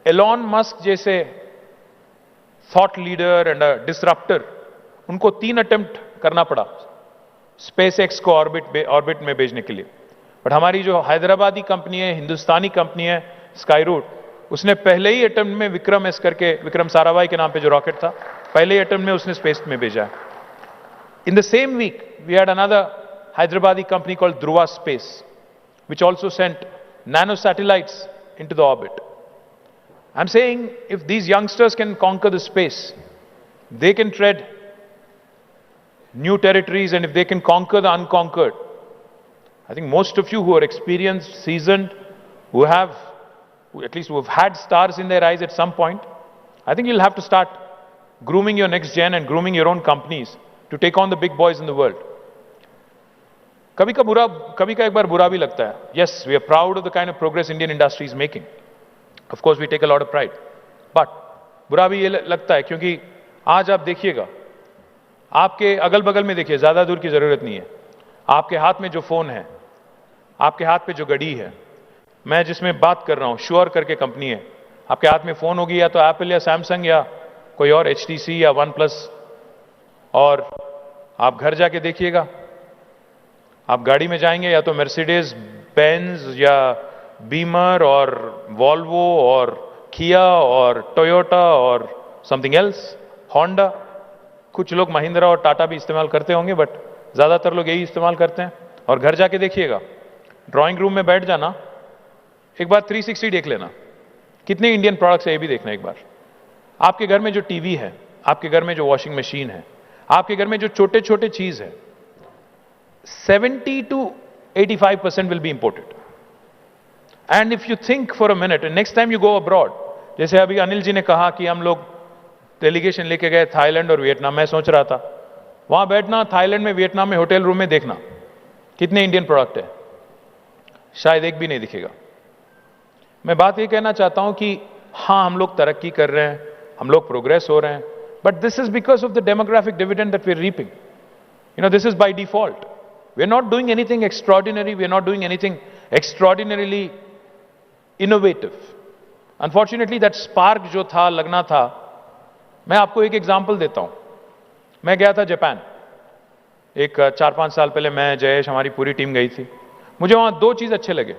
Elon Musk जैसे thought leader and a disruptor, उनको 3 attempt करना पड़ा SpaceX को orbit में भेजने के लिए. But हमारी जो हैदराबादी कंपनी है, हिंदुस्तानी कंपनी है स्काईरूट, उसने पहले ही अटेम्प्ट में विक्रम एस करके, विक्रम साराभाई के नाम पे जो रॉकेट था, पहले ही अटेम्प्ट में उसने स्पेस में भेजा है. In the same week we had another Hyderabadi company called Dhruva space, which also sent nano satellites into the orbit. I'm saying if these youngsters can conquer the space, they can tread new territories, and if they can conquer the unconquered, I think most of you who are experienced, seasoned, who have had stars in their eyes at some point, I think you'll have to start grooming your next gen and grooming your own companies to take on the big boys in the world. कभी का एक बार बुरा भी लगता है. Yes, we are proud of the kind of progress Indian industry is making. Of course, we take a lot of pride. But बुरा भी ये लगता है क्योंकि आज आप देखिएगा, आपके अगल बगल में देखिए, ज्यादा दूर की जरूरत नहीं है, आपके हाथ में जो फोन है, आपके हाथ पे जो घड़ी है, मैं जिसमें बात कर रहा हूं, श्योर करके कंपनी है, आपके हाथ में फोन होगी या तो एप्पल या सैमसंग या कोई और HTC या वन प्लस. और आप घर जाके देखिएगा, आप गाड़ी में जाएंगे या तो मर्सिडीज बेंज या बीमर और वॉल्वो और किया और टोयोटा और समथिंग एल्स, होंडा। कुछ लोग महिंद्रा और टाटा भी इस्तेमाल करते होंगे, बट ज्यादातर लोग यही इस्तेमाल करते हैं। और घर जाके देखिएगा, ड्राइंग रूम में बैठ जाना, एक बार 360 देख लेना, कितने इंडियन प्रोडक्ट्स है ये भी देखना एक बार। आपके घर में जो टीवी है, आपके घर में जो वॉशिंग मशीन है, आपके घर में जो छोटे छोटे चीज है, 70 to 85% will be imported. And if you think for a minute, and next time you go abroad, जैसे अभी अनिल जी ने कहा कि हम लोग डेलीगेशन लेके गए थाईलैंड और वियतनाम, मैं सोच रहा था वहां बैठना, थाईलैंड में वियतनाम में होटल रूम में देखना कितने इंडियन प्रोडक्ट है, शायद एक भी नहीं दिखेगा। मैं बात ये कहना चाहता हूं कि हां, हम लोग तरक्की कर रहे हैं, हम लोग प्रोग्रेस हो रहे हैं, but this is because of the demographic dividend that we are reaping. This is by default. We are not doing anything extraordinary. We are not doing anything extraordinarily innovative. Unfortunately, that spark जो था, लगना था। मैं आपको एक example देता हूं। मैं गया था जापान, एक 4-5 साल पहले, मैं, जयेश, हमारी पूरी टीम गई थी। मुझे वहां दो चीज अच्छे लगे।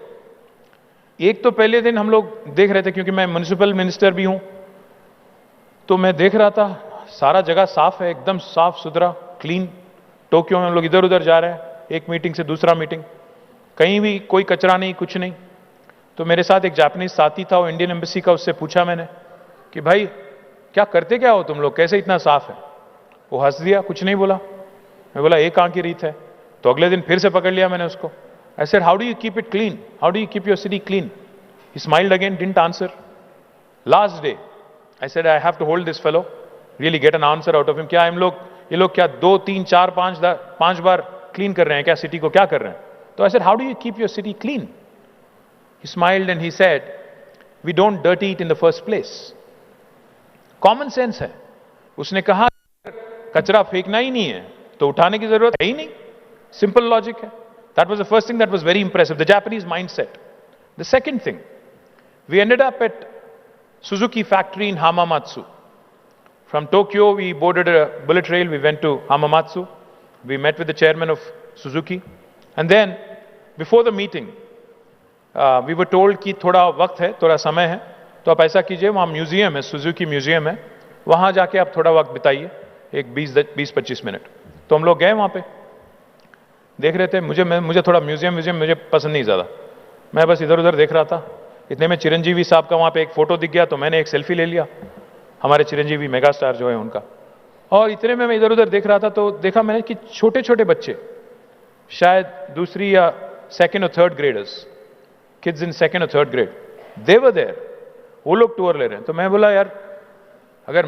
एक तो पहले दिन हम लोग देख रहे थे, क्योंकि मैं म्युनिसिपल मिनिस्टर भी हूं, तो मैं देख रहा था सारा जगह साफ है, एकदम साफ सुथरा, क्लीन। टोक्यो में हम लोग इधर उधर जा रहे हैं, एक मीटिंग से दूसरा मीटिंग, कहीं भी कोई कचरा नहीं, कुछ नहीं। तो मेरे साथ एक जापानीज साथी था, वो इंडियन एम्बेसी का, उससे पूछा मैंने कि भाई क्या करते क्या हो तुम लोग, कैसे इतना साफ है? वो हंस दिया, कुछ नहीं बोला। मैं बोला एक आंख की रीत है। तो अगले दिन फिर से पकड़ लिया मैंने उसको। I said, how do you keep it clean, how do you keep your city clean? He smiled again, didn't answer. Last day I said, I have to hold this fellow, really get an answer out of him. क्या ये लोग क्या 2, 3, 4, 5 बार clean कर रहे हैं क्या city को, क्या कर रहे हैं? तो I said, how do you keep your city clean? He smiled and he said, we don't dirty it in the first place. Common sense है। उसने कहा कचरा फेंकना ही नहीं है तो उठाने की जरूरत है ही नहीं, सिंपल लॉजिक है। That was the first thing that was very impressive, the Japanese mindset. The second thing, we ended up at Suzuki factory in Hamamatsu. From Tokyo, we boarded a bullet train, we went to Hamamatsu. We met with the chairman of Suzuki. And then, before the meeting, we were told कि थोड़ा वक्त है, थोड़ा समय है, तो आप ऐसा कीजिए, वहाँ म्यूजियम है, सुजुकी म्यूजियम है, वहाँ जाके आप थोड़ा वक्त बिताइए, एक 20-25 मिनट। तो हम लोग गए वहाँ पे, देख रहे थे। मुझे थोड़ा म्यूजियम मुझे पसंद नहीं ज़्यादा, मैं बस इधर उधर देख रहा था। इतने में चिरंजीवी साहब का वहाँ पे एक फोटो दिख गया, तो मैंने एक सेल्फी ले लिया, हमारे चिरंजीवी मेगा स्टार जो है उनका। और इतने में मैं इधर उधर देख रहा था, तो देखा मैंने कि छोटे छोटे बच्चे, शायद दूसरी या सेकंड और third graders, kids in second और third grade, they were there, वो लोग टूर ले रहे हैं। तो मैं बोला यार, अगर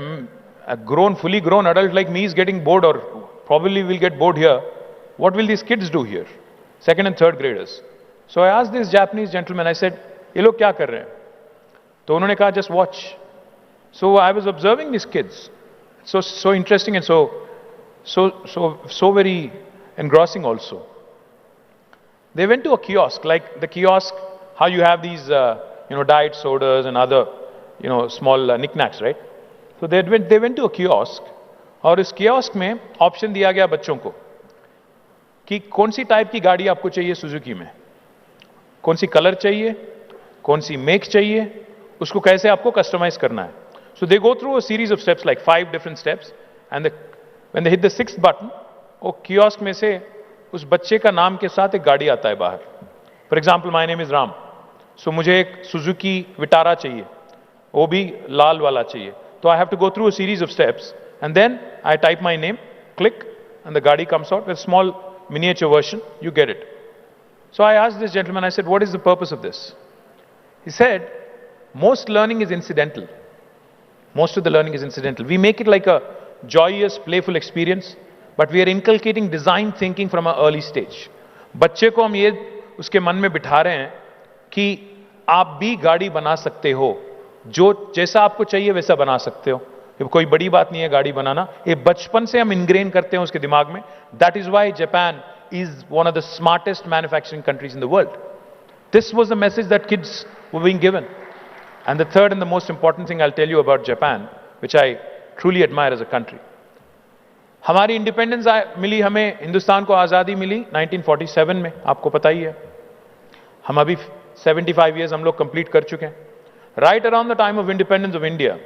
fully grown adult like me is getting bored, or probably will get bored here, what will these kids do here, second and third graders? So I asked this Japanese gentleman, I said, ये लोग क्या कर रहे हैं? तो उन्होंने कहा, just watch. So I was observing these kids, so interesting and so very engrossing also. They went to a kiosk, like the kiosk, how you have these, diet sodas and other, small knickknacks, right? So they went to a kiosk, और इस kiosk में option दिया गया बच्चों को कि कौन सी type की गाड़ी आपको चाहिए सुजुकी में, कौन सी कलर चाहिए, कौन सी मेक चाहिए, उसको कैसे आपको कस्टमाइज करना है. So they go through a series of steps, like 5 different steps, and when they hit the 6th button, वो कियोस्क में से उस बच्चे का नाम के साथ एक गाड़ी आता है बाहर. For example, my name is Ram, so मुझे एक सुजुकी विटारा चाहिए, वो भी लाल वाला चाहिए. तो I have to go through a series of steps and then I type my name, click, and the gaadi comes out with small miniature version, you get it. So I asked this gentleman, I said, what is the purpose of this? He said, most learning is incidental. Most of the learning is incidental. We make it like a joyous, playful experience, but we are inculcating design thinking from an early stage. बच्चे को हम ये उसके मन में बिठा रहे हैं कि आप भी गाड़ी बना सकते हो, जो जैसा आपको चाहिए वैसा बना सकते हो. ये कोई बड़ी बात नहीं है गाड़ी बनाना, ये बचपन से हम इंग्रेन करते हैं उसके दिमाग में. That is why Japan is one of the smartest manufacturing countries in the world. This was the message that kids were being given. And the third and the most important thing I'll tell you about Japan, which I truly admire as a country. हमारी independence मिली, हमें हिंदुस्तान को आज़ादी मिली 1947 में, आपको पता ही है। हम अभी 75 years हम लोग कंप्लीट कर चुके हैं। Right around the time of independence of India,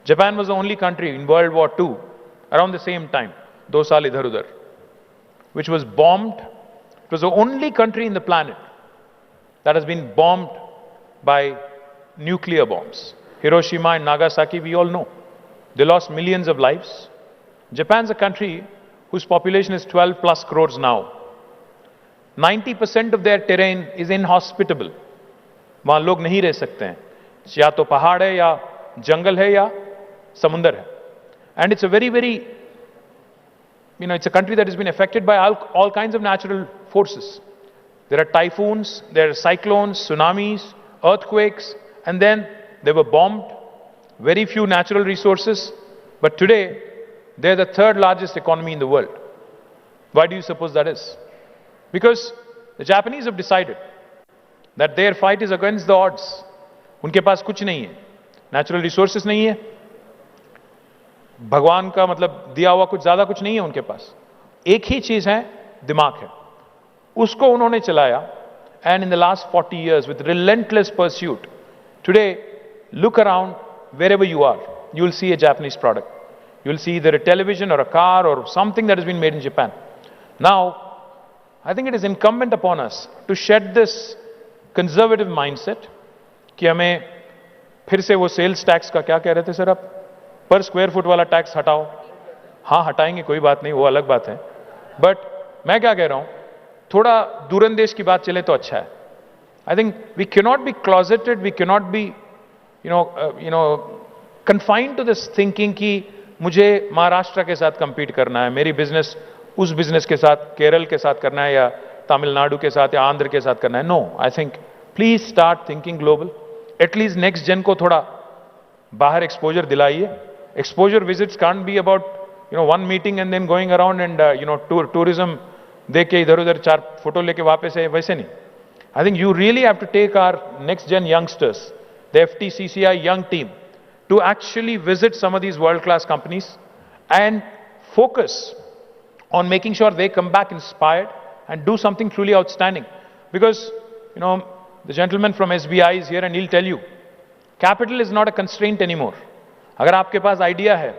Japan was the only country in world war II around the same time, 2 साल इधर उधर, which was bombed. It was the only country in the planet that has been bombed by nuclear bombs. Hiroshima and Nagasaki, we all know. They lost millions of lives. Japan's a country whose population is 12 plus crores now. 90% of their terrain is inhospitable. वहां लोग नहीं रह सकते हैं, या तो पहाड़ है या जंगल है या समुंदर है. And it's a very, it's a country that has been affected by all kinds of natural forces. There are typhoons, there are cyclones, tsunamis, earthquakes, and then they were bombed. Very few natural resources. But today, they're the third largest economy in the world. Why do you suppose that is? Because the Japanese have decided that their fight is against the odds. उनके पास कुछ नहीं है, natural resources नहीं है, भगवान का मतलब दिया हुआ कुछ ज्यादा कुछ नहीं है उनके पास. एक ही चीज है, दिमाग है. उसको उन्होंने चलाया. And in the last 40 years, with relentless pursuit, today, look around wherever you are, you will see a Japanese product. You will see either a television or a car or something that has been made in Japan. Now, I think it is incumbent upon us to shed this conservative mindset कि हमें फिर से वो sales tax का क्या कह रहे थे सर आप, पर स्क्वायर फुट वाला टैक्स हटाओ. हाँ हटाएंगे, कोई बात नहीं, वो अलग बात है. बट मैं क्या कह रहा हूं, थोड़ा दूरंदेश की बात चले तो अच्छा है. I think we cannot be closeted, we cannot be confined to this thinking कि मुझे महाराष्ट्र के साथ कंपीट करना है, मेरी बिजनेस उस बिजनेस के साथ केरल के साथ करना है या तमिलनाडु के साथ या आंध्र के साथ करना है. No, I think please start thinking global. At least next gen को थोड़ा बाहर एक्सपोजर दिलाइए. Exposure visits can't be about one meeting and then going around and tourism देख के इधर उधर 4 फोटो लेके वापस है, वैसे नहीं. I think you really have to take our next gen youngsters, the FTCCI young team, to actually visit some of these world-class companies and focus on making sure they come back inspired and do something truly outstanding. Because, the gentleman from SBI is here and he'll tell you, capital is not a constraint anymore. अगर आपके पास idea है,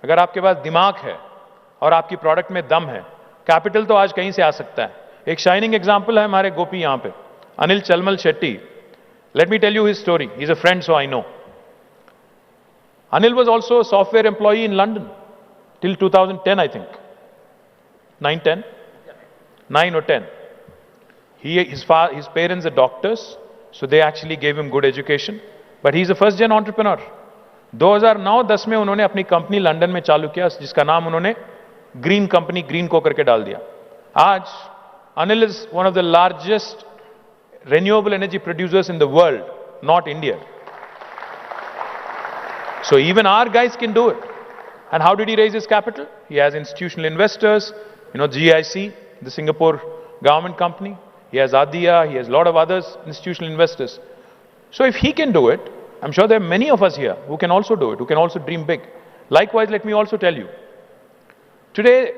अगर आपके पास दिमाग है और आपकी product में दम है, कैपिटल तो आज कहीं से आ सकता है. एक शाइनिंग एग्जांपल है हमारे गोपी यहां पे, Anil Chalmal Shetty. Let me tell you his story. He is a friend, so I know. Anil was also a software employee in London till 2010, I think. 9 or 10. His parents are doctors, so they actually gave him good education. But he's a first gen entrepreneur. 2009-10 में उन्होंने अपनी company London में चालू किया, जिसका नाम उन्होंने green company, green को करके डाल दिया. आज Anil is one of the largest renewable energy producers in the world, not India. So even our guys can do it. And how did he raise his capital? He has institutional investors, GIC, the Singapore government company. He has Adia, he has a lot of others, institutional investors. So if he can do it, I'm sure there are many of us here who can also do it, who can also dream big. Likewise, let me also tell you, today,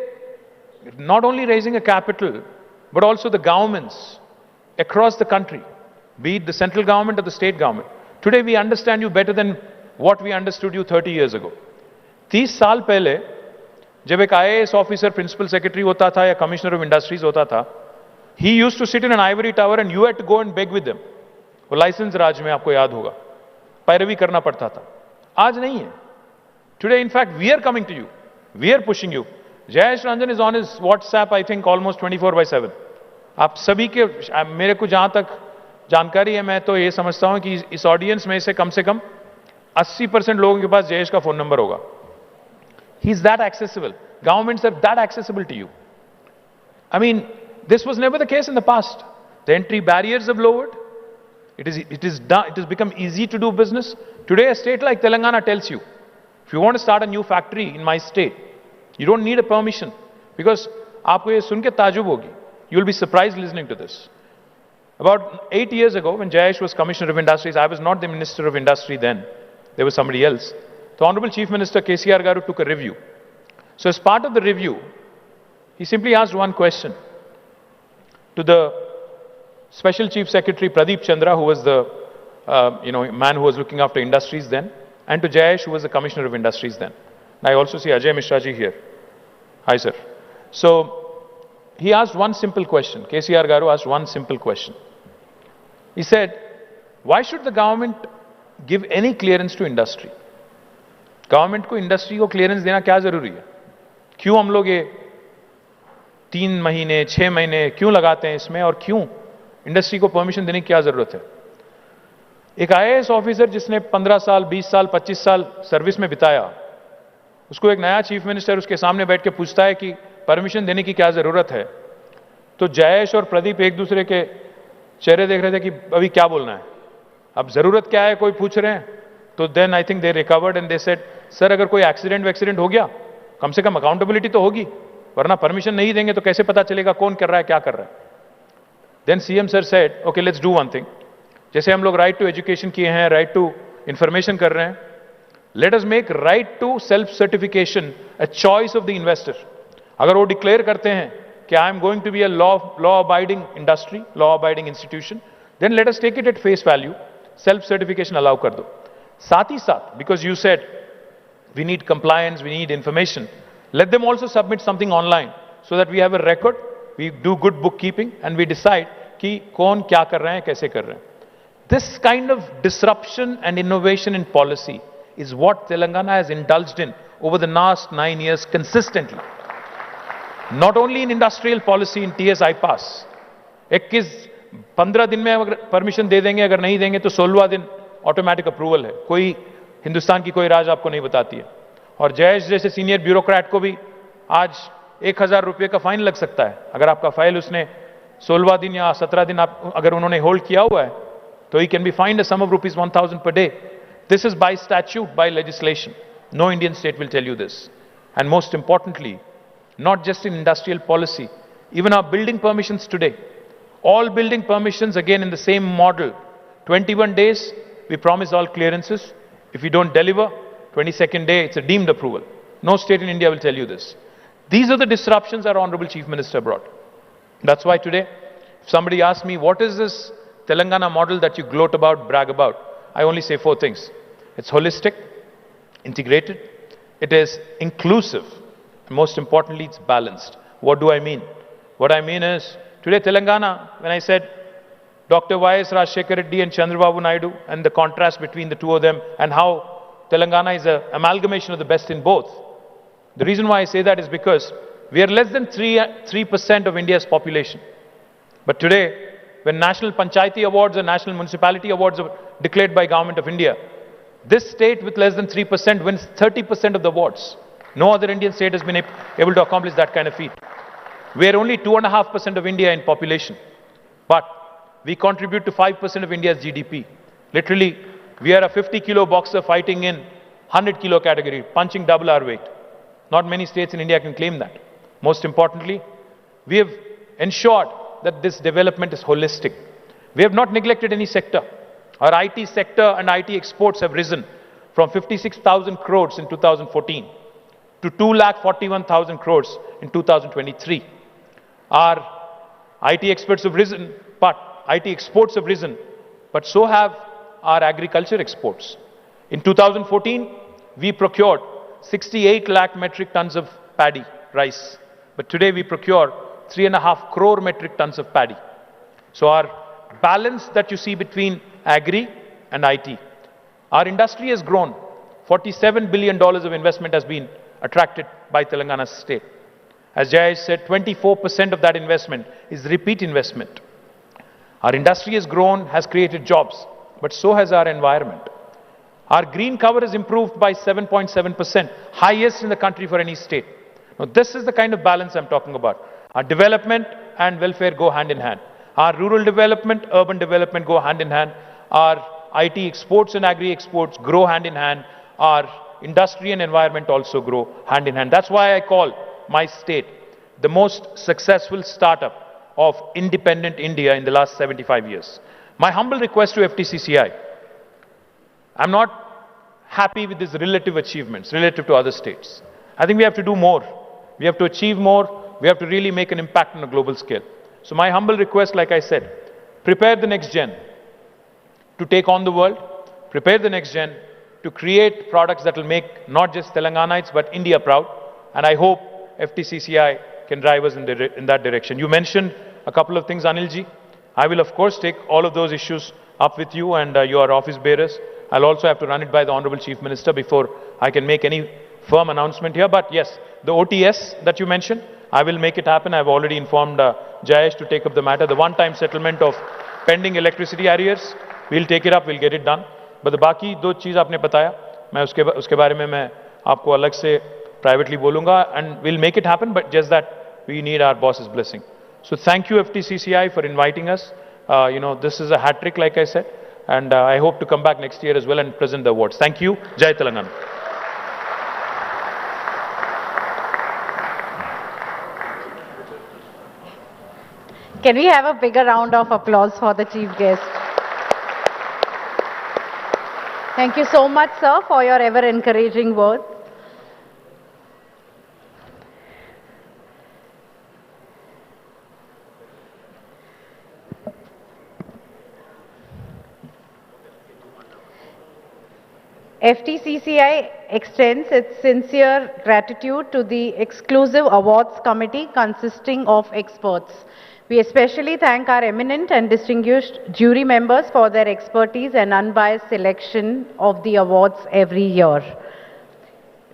not only raising a capital, but also the governments across the country, be it the central government or the state government. Today we understand you better than what we understood you 30 years ago. 30 साल पहले जब एक IAS officer principal secretary होता था या commissioner of industries होता था, he used to sit in an ivory tower and you had to go and beg with them. वो लाइसेंस राज में आपको याद होगा, पैरवी करना पड़ता था. आज नहीं है. Today, in fact, we are coming to you. We are pushing you. Jayesh Ranjan is on his WhatsApp, I think, almost 24/7. आप सभी के, मेरे को जहां तक जानकारी है, मैं तो ये समझता हूं कि इस ऑडियंस में से कम 80% लोगों के पास जयेश का फोन नंबर होगा. He is that accessible. Governments are that accessible to you. I mean, this was never the case in the past. The entry barriers have lowered. It has become easy to do business. Today, a state like Telangana tells you, if you want to start a new factory in my state, you don't need a permission, because आपको ये सुन के ताजुब होगी. You will be surprised listening to this. About 8 years ago, when Jayesh was Commissioner of Industries, I was not the Minister of Industry then. There was somebody else. The Honorable Chief Minister KCR Garu took a review. So as part of the review, he simply asked one question to the Special Chief Secretary Pradeep Chandra, who was the man who was looking after industries then, and to Jayesh, who was the Commissioner of Industries then. I also see Ajay Mishraji here. Hi, sir. So he asked one simple question. KCR Garu asked one simple question. He said, why should the government give any clearance to industry? Government को industry को clearance देना क्या जरूरी है? क्यों हम लोग ये 3 महीने, 6 महीने क्यों लगाते हैं इसमें और क्यों इंडस्ट्री को परमिशन देने की क्या जरूरत है? एक आईएएस ऑफिसर जिसने 15 साल, 20 साल, 25 साल सर्विस में बिताया, उसको एक नया चीफ मिनिस्टर उसके सामने बैठ के पूछता है कि परमिशन देने की क्या जरूरत है, तो जयेश और प्रदीप एक दूसरे के चेहरे देख रहे थे कि अभी क्या बोलना है, अब जरूरत क्या है कोई पूछ रहे हैं. तो then I think they recovered and they said, sir अगर कोई एक्सीडेंट हो गया, कम से कम अकाउंटेबिलिटी तो होगी, वरना परमिशन नहीं देंगे तो कैसे पता चलेगा कौन कर रहा है, क्या कर रहा है. Then CM sir said, okay let's do one thing. जैसे हम लोग राइट टू एजुकेशन किए हैं, राइट टू इंफॉर्मेशन कर रहे हैं, let us make right to self certification a choice of the investor. अगर वो डिक्लेयर करते हैं कि I am going to be a law abiding industry, law abiding institution, then let us take it at face value, self certification allow कर दो. साथ ही साथ, because you said we need compliance, we need information, let them also submit something online so that we have a record, we do good bookkeeping and we decide कि कौन क्या कर रहे हैं, कैसे कर रहे हैं. This kind of disruption and innovation in policy is what Telangana has indulged in over the last 9 years consistently. Not only in industrial policy, in TS IPAS. 15 दिन में अगर परमिशन दे देंगे, अगर नहीं देंगे तो 16वां दिन ऑटोमेटिक अप्रूवल है. कोई हिंदुस्तान की कोई राज आपको नहीं बताती है. और जयेश जैसे सीनियर ब्यूरोक्रेट को भी आज 1000 रुपये का फाइन लग सकता है अगर आपका फाइल उसने 16वां दिन या 17 दिन अगर उन्होंने होल्ड किया हुआ है, तो he can be find a sum of rupees 1000 per day. This is by statute, by legislation. No Indian state will tell you this. And most importantly, not just in industrial policy, even our building permissions today, all building permissions again in the same model. 21 days, we promise all clearances. If you don't deliver, 22nd day, it's a deemed approval. No state in India will tell you this. These are the disruptions our Honorable Chief Minister brought. That's why today, if somebody asks me, what is this Telangana model that you gloat about, brag about? I only say 4 things. It's holistic, integrated, it is inclusive, and most importantly, it's balanced. What do I mean? What I mean is, today Telangana, when I said, Dr. Y.S. Rajshekar Reddy and Chandrababu Naidu and the contrast between the two of them and how Telangana is an amalgamation of the best in both. The reason why I say that is because we are less than 3% of India's population. But today, when National Panchayati Awards and National Municipality Awards are declared by Government of India, this state with less than 3% wins 30% of the awards. No other Indian state has been able to accomplish that kind of feat. We are only 2.5% of India in population. But we contribute to 5% of India's GDP. Literally, we are a 50-kilo boxer fighting in 100-kilo category, punching double our weight. Not many states in India can claim that. Most importantly, we have ensured that this development is holistic. We have not neglected any sector. Our IT sector and IT exports have risen from 56,000 crores in 2014 to 2,41,000 crores in 2023. Our IT experts have risen, but IT exports have risen, but so have our agriculture exports. In 2014, we procured 68 lakh metric tons of paddy, rice. But today we procure 3.5 crore metric tons of paddy. So our balance that you see between agri and IT. Our industry has grown. $47 billion of investment has been attracted by Telangana state. As Jay said, 24% of that investment is repeat investment. Our industry has grown, has created jobs, but so has our environment. Our green cover has improved by 7.7%, highest in the country for any state. Now, this is the kind of balance I'm talking about. Our development and welfare go hand in hand. Our rural development, urban development go hand in hand. Our IT exports and agri exports grow hand in hand. Our industry and environment also grow hand in hand. That's why I call my state the most successful startup of independent India in the last 75 years. My humble request to FTCCI, I'm not happy with these relative achievements relative to other states. I think we have to do more. We have to achieve more. We have to really make an impact on a global scale. So my humble request, like I said, prepare the next gen to take on the world, prepare the next gen to create products that will make not just Telanganites but India proud. And I hope FTCCI can drive us in that direction. You mentioned a couple of things, Anilji. I will of course take all of those issues up with you and your office bearers. I'll also have to run it by the Honorable Chief Minister before I can make any firm announcement here. But yes, the OTS that you mentioned, I will make it happen. I've already informed Jayesh to take up the matter. The one-time settlement of pending electricity arrears, we'll take it up, we'll get it done. But the बाकी दो चीज़ आपने बताया, मैं उसके बारे में मैं आपको अलग से privately बोलूँगा, and we'll make it happen. But just that we need our boss's blessing. So thank you FTCCI for inviting us. This is a hat trick, like I said, and I hope to come back next year as well and present the awards. Thank you. Jai Telangana. Can we have a bigger round of applause for the chief guest? Thank you so much, sir, for your ever encouraging words. FTCCI extends its sincere gratitude to the exclusive awards committee consisting of experts. We especially thank our eminent and distinguished jury members for their expertise and unbiased selection of the awards every year.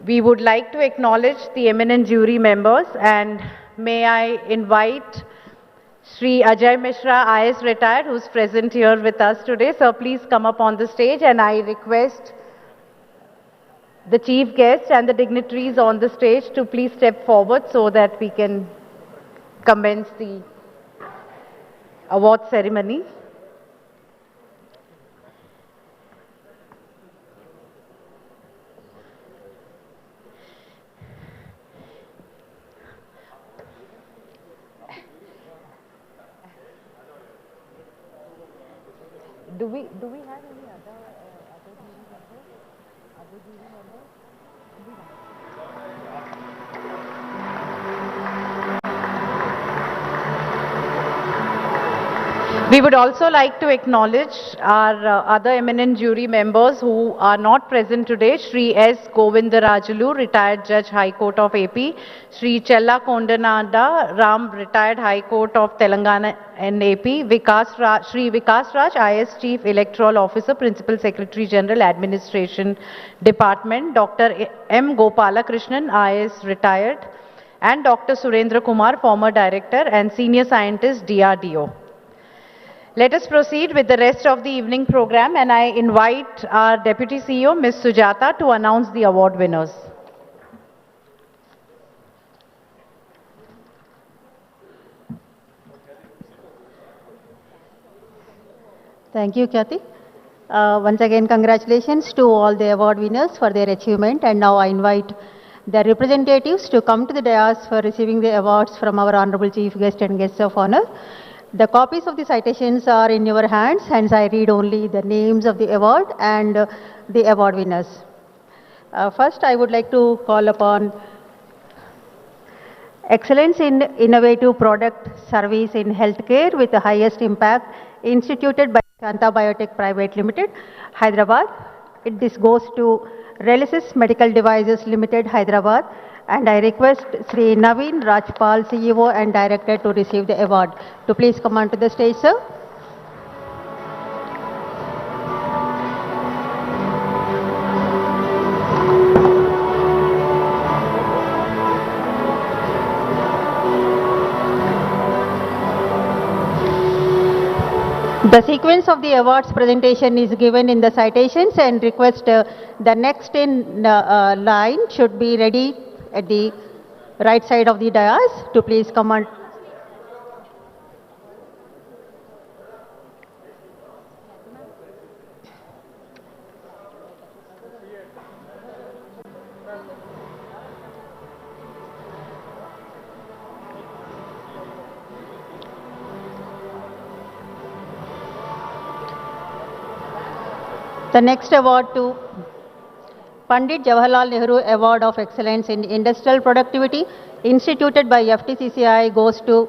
We would like to acknowledge the eminent jury members, and may I invite Shri Ajay Mishra, IS retired, who is present here with us today. Sir, please come up on the stage, and I request the chief guest and the dignitaries on the stage to please step forward so that we can commence the award ceremony. Do we have any other jury members? Other jury members? We would also like to acknowledge our other eminent jury members who are not present today. Shri S. Govindarajulu, retired Judge, High Court of AP. Shri Chella Kondanada Ram, retired High Court of Telangana and AP. Shri Vikas Raj, IS Chief Electoral Officer, Principal Secretary General, Administration Department. Dr. M. Gopalakrishnan, IS retired. And Dr. Surendra Kumar, former Director and Senior Scientist, DRDO. Let us proceed with the rest of the evening program, and I invite our Deputy CEO, Ms. Sujata, to announce the award winners. Thank you, Kathy. Once again, congratulations to all the award winners for their achievement, and now I invite the representatives to come to the dais for receiving the awards from our Honorable Chief Guest and Guests of Honor. The copies of the citations are in your hands, hence I read only the names of the award and the award winners. First, I would like to call upon Excellence in Innovative Product Service in Healthcare with the highest impact, instituted by Shanta Biotech Private Limited, Hyderabad. This goes to Relicis Medical Devices Limited, Hyderabad. And I request Sri Naveen Rajpal, CEO and Director, to receive the award. To please come onto the stage, sir. The sequence of the awards presentation is given in the citations, and request the next in line should be ready at the right side of the dais to please come on. The next award to Pandit Jawaharlal Nehru Award of Excellence in Industrial Productivity instituted by FTCCI goes to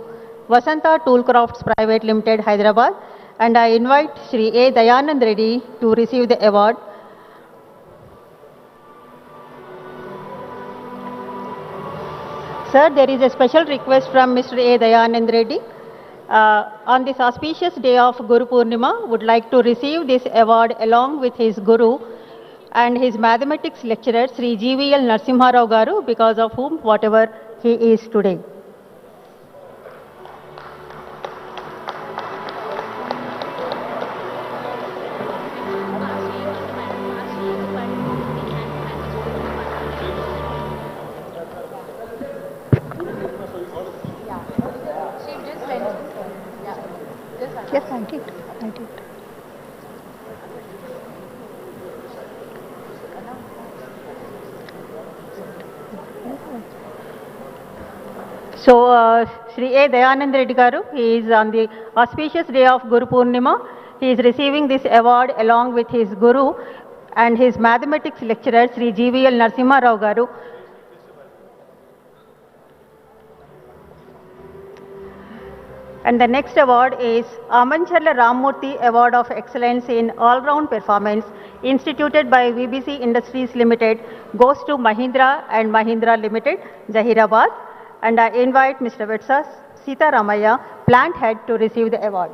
Vasanta Toolcrafts Private Limited, Hyderabad. And I invite Shri A. Dayanand Reddy to receive the award. Sir, there is a special request from Mr. A. Dayanand Reddy. On this auspicious day of Guru Purnima, would like to receive this award along with his Guru and his mathematics lecturer, Sri GVL Narasimha Rao Garu, because of whom whatever he is today. Yes, I did. So, Shri A. Dayanand Reddy Garu, he is on the auspicious day of Guru Purnima. He is receiving this award along with his Guru and his mathematics lecturer, Sri GVL Narasimha Rao Garu. And the next award is Amancharla Rammurthy Award of Excellence in All-Round Performance, instituted by VBC Industries Limited, goes to Mahindra and Mahindra Limited, Zahirabad. And I invite Mr. Vetsa Sita Ramaya, plant head, to receive the award.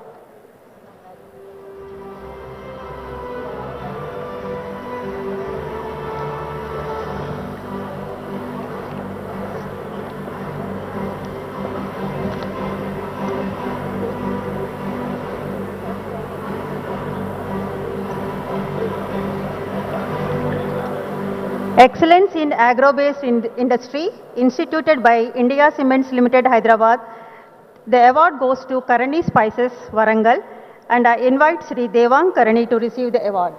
Excellence in Agro-Based Industry, instituted by India Cements Limited, Hyderabad. The award goes to Karani Spices, Warangal, and I invite Sri Devang Karani to receive the award.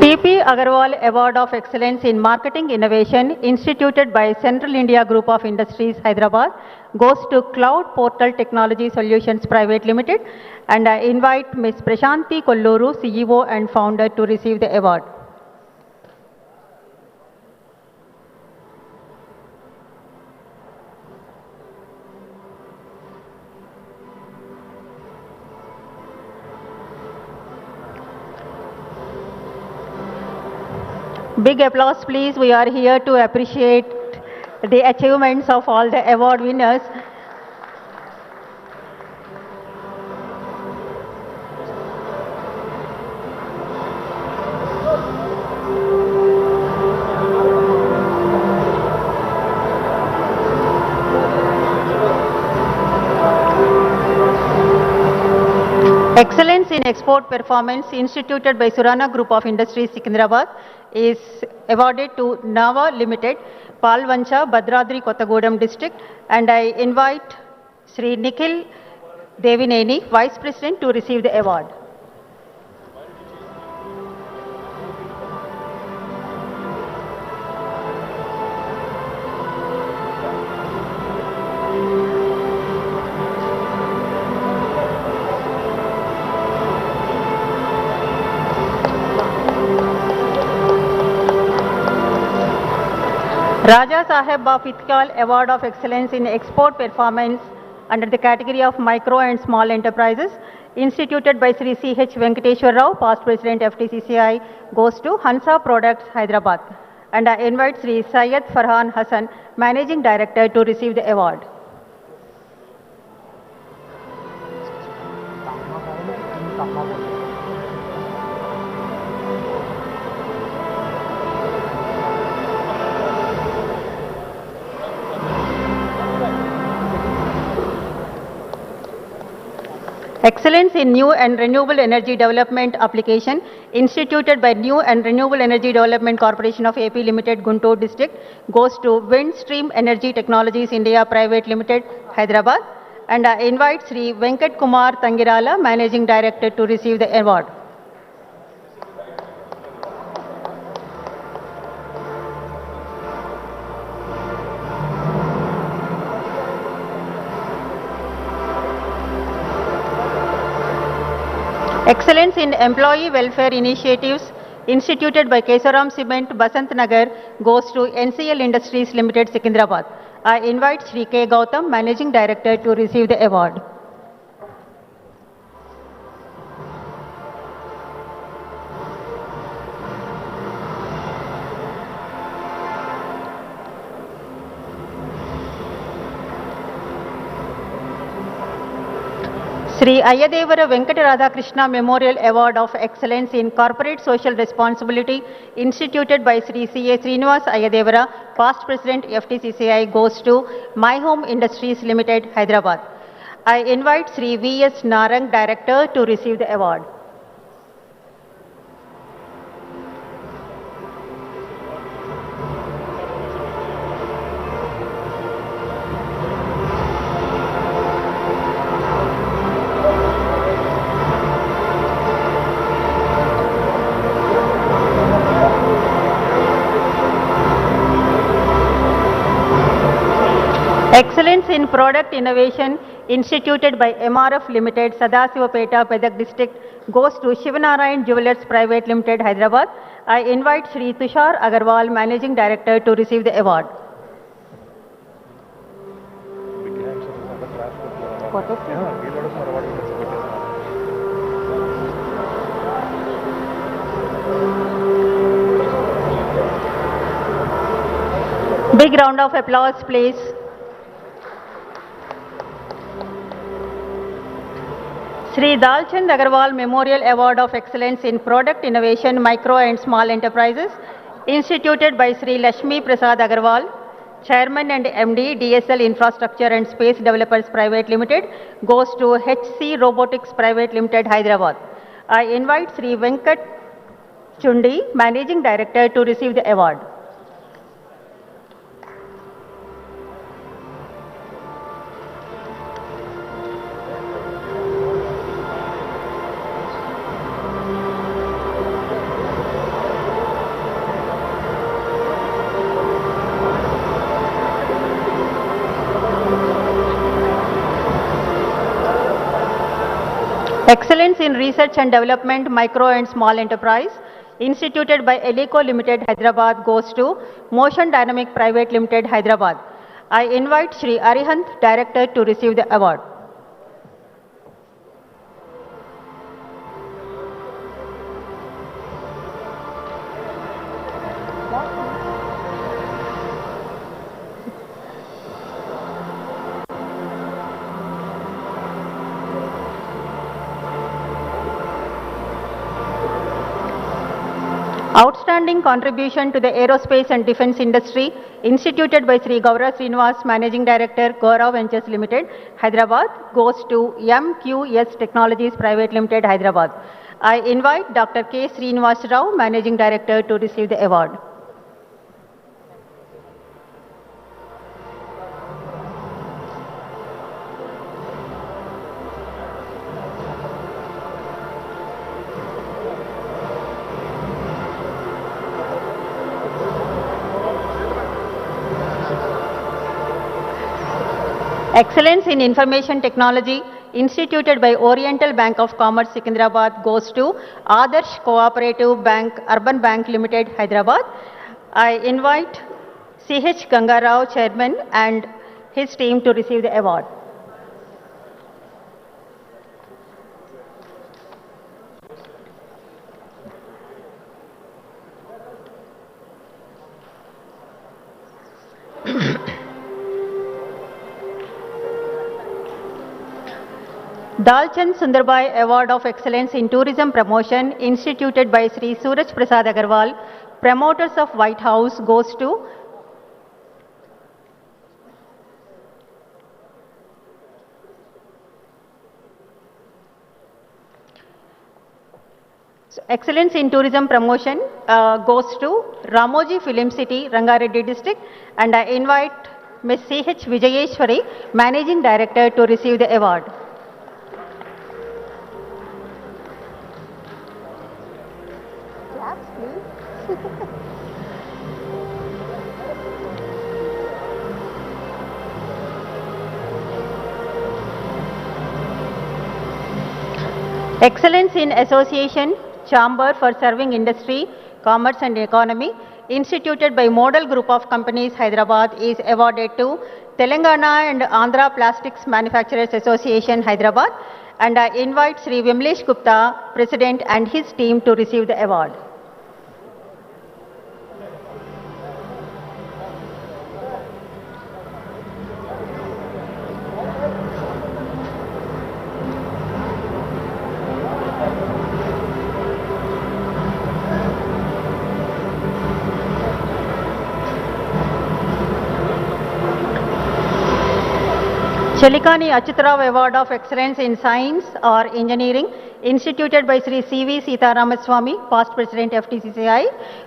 DP Agarwal Award of Excellence in Marketing Innovation, instituted by Central India Group of Industries, Hyderabad, goes to Cloud Portal Technology Solutions Private Limited, and I invite Ms. Prashanti Kolluru, CEO and founder, to receive the award. Big applause, please. We are here to appreciate the achievements of all the award winners. Excellence in Export Performance, instituted by Surana Group of Industries, Secunderabad, is awarded to Nava Limited, Palvancha, Bhadradri, Kottagudem District, and I invite Sri Nikhil Devineni, Vice President, to receive the award. Raja Saheb Bafitcal Award of Excellence in Export Performance under the category of Micro and Small Enterprises, instituted by Sri C.H. Venkateshwar Rao, past President FTCCI, goes to Hansa Products, Hyderabad. And I invite Sri Syed Farhan Hassan, Managing Director, to receive the award. Excellence in New and Renewable Energy Development application instituted by New and Renewable Energy Development Corporation of AP Limited, Guntur District, goes to Windstream Energy Technologies India Private Limited, Hyderabad. And I invite Sri Venkat Kumar Tangirala, Managing Director, to receive the award. Excellence in Employee Welfare Initiatives instituted by Kesaram Cement, Basant Nagar, goes to NCL Industries Limited, Secunderabad. I invite Sri K. Gautam, Managing Director, to receive the award. Sri Ayadevara Venkata Radhakrishna Memorial Award of Excellence in Corporate Social Responsibility instituted by Sri C.A. Srinivas Ayadevara, past President FTCCI, goes to My Home Industries Limited, Hyderabad. I invite Sri V.S. Narang, Director, to receive the award. Excellence in Product Innovation instituted by MRF Limited, Sadasivapeta, Pedak District, goes to Shivanarayan Jewelers Private Limited, Hyderabad. I invite Sri Tushar Agarwal, Managing Director, to receive the award. Big round of applause, please. Sri Dalchand Agarwal Memorial Award of Excellence in Product Innovation, Micro and Small Enterprises, instituted by Sri Lashmi Prasad Agarwal, Chairman and MD, DSL Infrastructure and Space Developers Private Limited, goes to HC Robotics Private Limited, Hyderabad. I invite Sri Venkat Chundi, Managing Director, to receive the award. Excellence in Research and Development, Micro and Small Enterprise, instituted by Eleco Limited, Hyderabad, goes to Motion Dynamic Private Limited, Hyderabad. I invite Sri Arihant, Director, to receive the award. Outstanding contribution to the aerospace and defense industry instituted by Sri Gaura Srinivas, Managing Director, Gaurav Ventures Limited, Hyderabad, goes to MQS Technologies Private Limited, Hyderabad. I invite Dr. K. Srinivas Rao, Managing Director, to receive the award. Excellence in Information Technology instituted by Oriental Bank of Commerce, Secunderabad, goes to Adarsh Cooperative Bank, Urban Bank Limited, Hyderabad. I invite C.H. Gangarao, Chairman, and his team to receive the award. Dalchand Sundarbai Award of Excellence in Tourism Promotion instituted by Sri Suraj Prasad Agarwal, promoters of White House, goes to So excellence in tourism promotion goes to Ramoji Film City, Rangareddy district, and I invite Ms. C.H. Vijayeshwari, Managing Director, to receive the award. Claps, please. Excellence in Association, Chamber for Serving Industry, Commerce and Economy, instituted by Model Group of Companies, Hyderabad, is awarded to Telangana and Andhra Plastics Manufacturers Association, Hyderabad, and I invite Sri Vimlesh Gupta, President, and his team to receive the award. Chelikani Achutarao Award of Excellence in Science or Engineering, instituted by Sri C.V. Sitaramaswamy, past President FTCCI,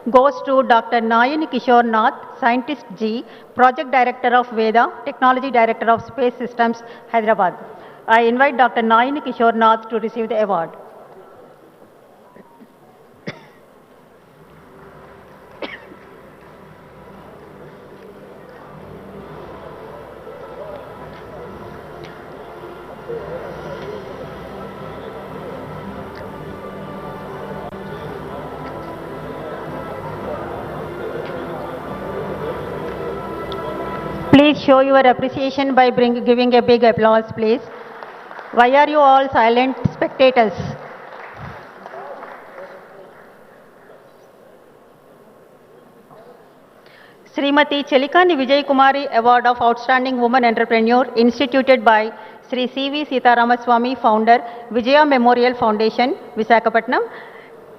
goes to Dr. Nayani Kishore Nath, Scientist G, Project Director of Veda, Technology Director of Space Systems, Hyderabad. I invite Dr. Nayani Kishore Nath to receive the award. Please show your appreciation by giving a big applause, please. Why are you all silent spectators? Srimati Chelikani Vijay Kumari Award of Outstanding Woman Entrepreneur, instituted by Sri C.V. Sitaramaswamy, founder, Vijaya Memorial Foundation, Visakhapatnam,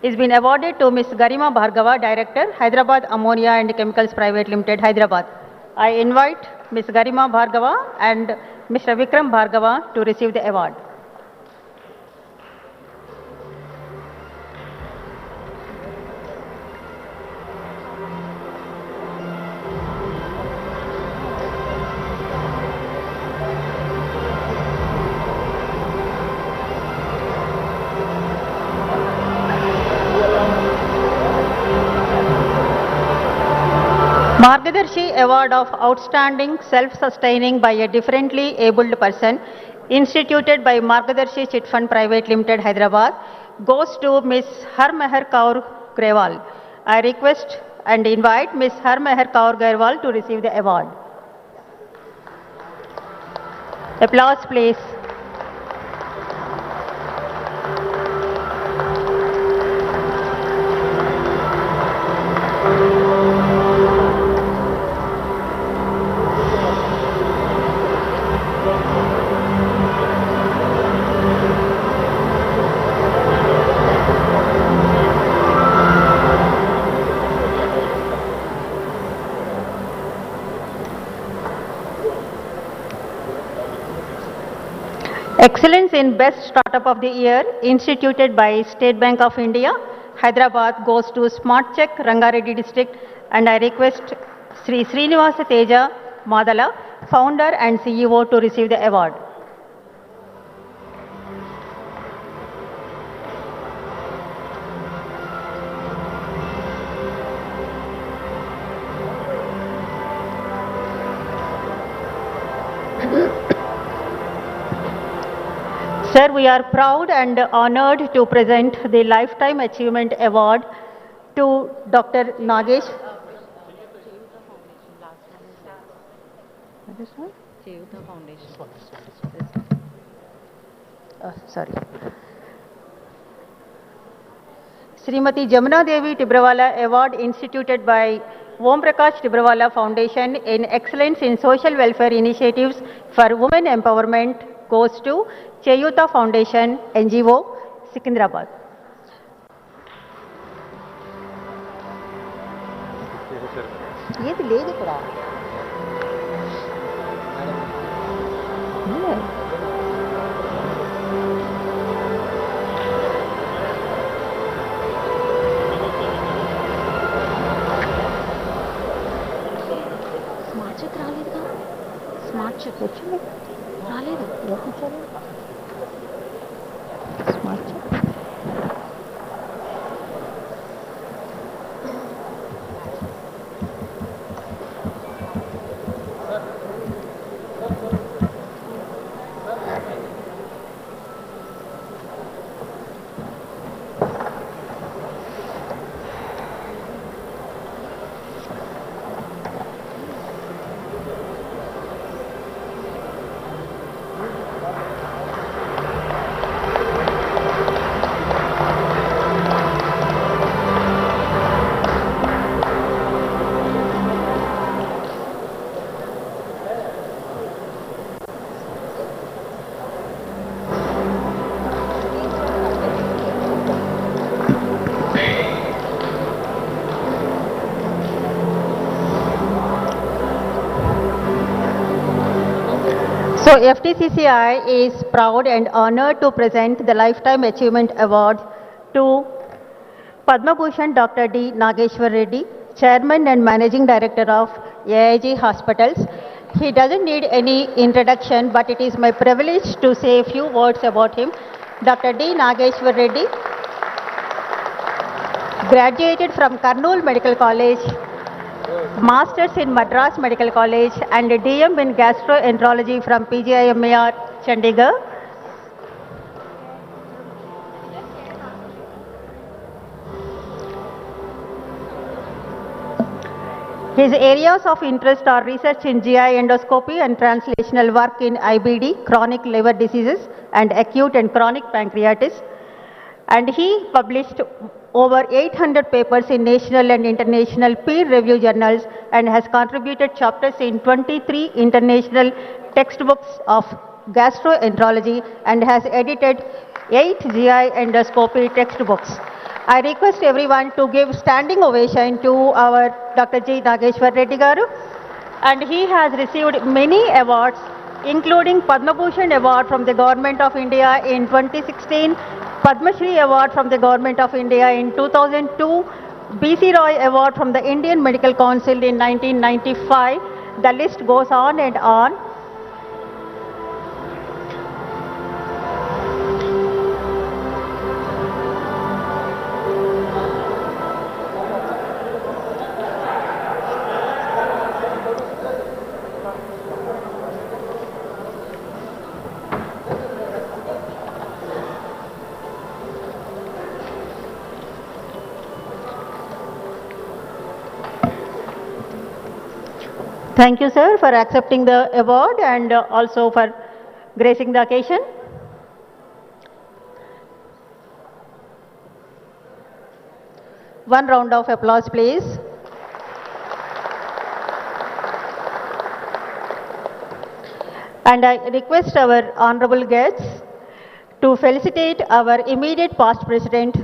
is been awarded to Ms. Garima Bhargava, Director, Hyderabad Ammonia and Chemicals Private Limited, Hyderabad. I invite Ms. Garima Bhargava and Mr. Vikram Bhargava to receive the award. Margadarshi Award of Outstanding Self-Sustaining by a Differently Abled Person, instituted by Margadarshi Chit Fund Private Limited, Hyderabad, goes to Ms. Harmeher Kaur Grewal. I request and invite Ms. Harmeher Kaur Grewal to receive the award. Applause, please. Excellence in Best Startup of the Year, instituted by State Bank of India, Hyderabad, goes to Smart Check, Rangareddy district, and I request Sri Srinivasa Teja Madala, founder and CEO, to receive the award. Sir, we are proud and honored to present the Lifetime Achievement Award to Dr. Nagesh. This one? Sorry. Srimati Jamuna Devi Tibrawala Award, instituted by Om Prakash Tibrawala Foundation in Excellence in Social Welfare Initiatives for Women Empowerment, goes to Cheyuta Foundation, NGO, Secunderabad. So FTCCI is proud and honored to present the Lifetime Achievement Award to Padma Bhushan Dr. D. Nageshwar Reddy, Chairman and Managing Director of AIG Hospitals. He doesn't need any introduction, but it is my privilege to say a few words about him. Dr. D. Nageshwar Reddy graduated from Kurnool Medical College, Masters in Madras Medical College and a DM in Gastroenterology from PGIMER, Chandigarh. His areas of interest are research in GI endoscopy and translational work in IBD, chronic liver diseases, and acute and chronic pancreatitis. And he published over 800 papers in national and international peer-reviewed journals and has contributed chapters in 23 international textbooks of gastroenterology and has edited 8 GI endoscopy textbooks. I request everyone to give standing ovation to our Dr. G. Nageshwar Reddy Garu. And he has received many awards, including Padma Bhushan Award from the Government of India in 2016, Padma Shri Award from the Government of India in 2002, B.C. Roy Award from the Indian Medical Council in 1995. The list goes on and on. Thank you, sir, for accepting the award and also for gracing the occasion. One round of applause, please. And I request our honorable guests to felicitate our immediate past president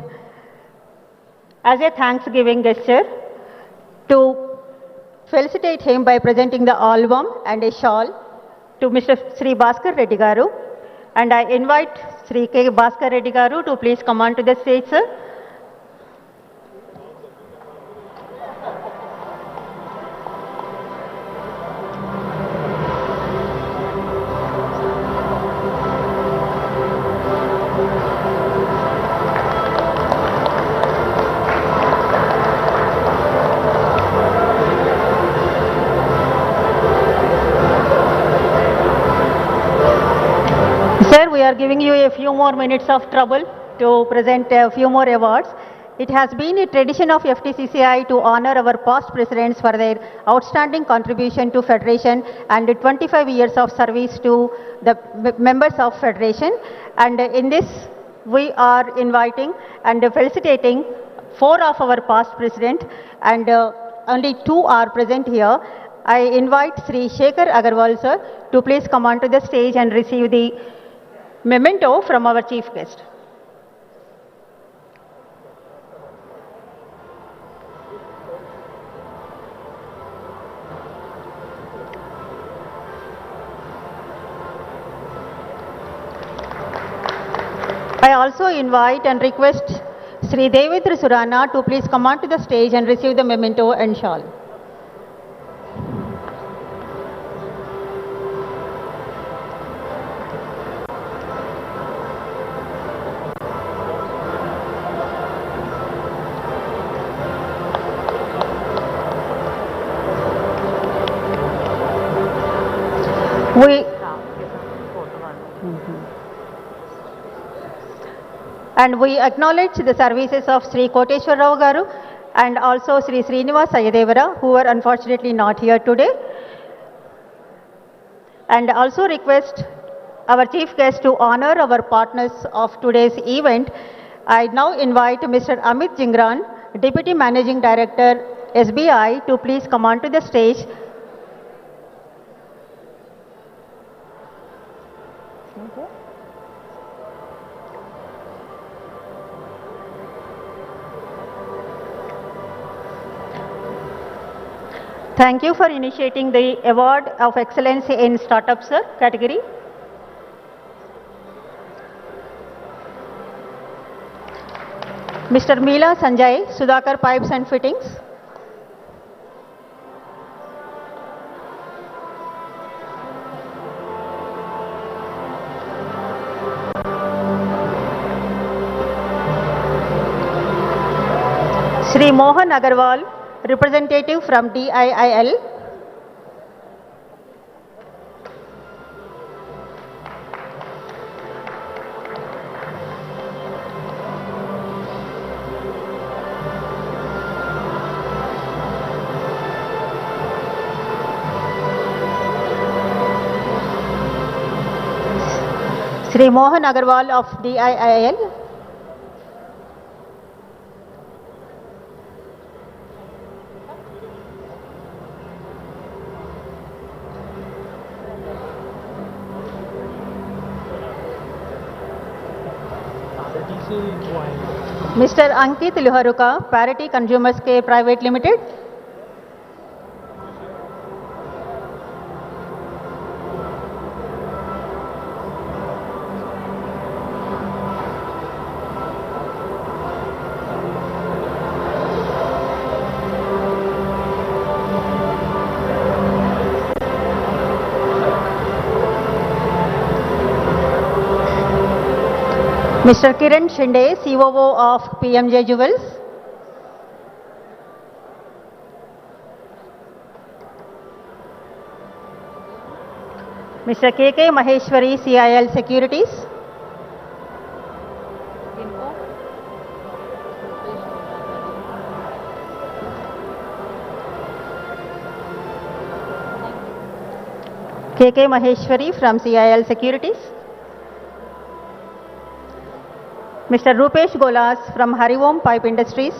as a thanksgiving gesture, to felicitate him by presenting the album and a shawl to Mr. Sri Bhaskar Reddy Garu. And I invite Sri K. Bhaskar Reddy Garu to please come on to the stage, sir. Sir, we are giving you a few more minutes of trouble to present a few more awards. It has been a tradition of FTCCI to honor our past presidents for their outstanding contribution to Federation and 25 years of service to the members of Federation. And in this, we are inviting and felicitating 4 of our past presidents, and only 2 are present here. I invite Sri Shekhar Agarwal, sir, to please come on to the stage and receive the memento from our chief guest. I also invite and request Sri Devendra Surana to please come on to the stage and receive the memento and shawl. And we acknowledge the services of Sri Koteshwar Rao Garu and also Sri Srinivas Ayadevara, who are unfortunately not here today. And also request our chief guest to honor our partners of today's event. I now invite Mr. Amit Jingran, Deputy Managing Director, SBI, to please come onto the stage. Thank you for initiating the Award of Excellence in Startups category. Mr. Meela Sanjay, Sudhakar Pipes and Fittings. Shri Mohan Agarwal, representative from DIIL. Shri Mohan Agarwal of DIIL. Mr. Ankit Luharuka, Parity Consumers Care Private Limited. Mr. Kiran Shinde, COO of PMJ Jewels. Mr. KK Maheshwari, CIL Securities. KK Maheshwari from CIL Securities. Mr. Rupesh Golas from Harivom Pipe Industries.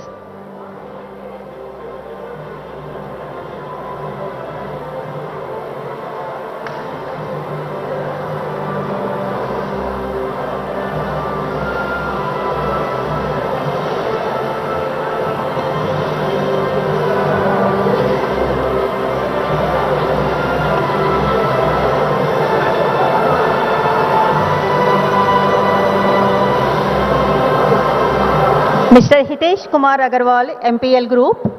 Mr. Hitesh Kumar Agarwal, MPL Group.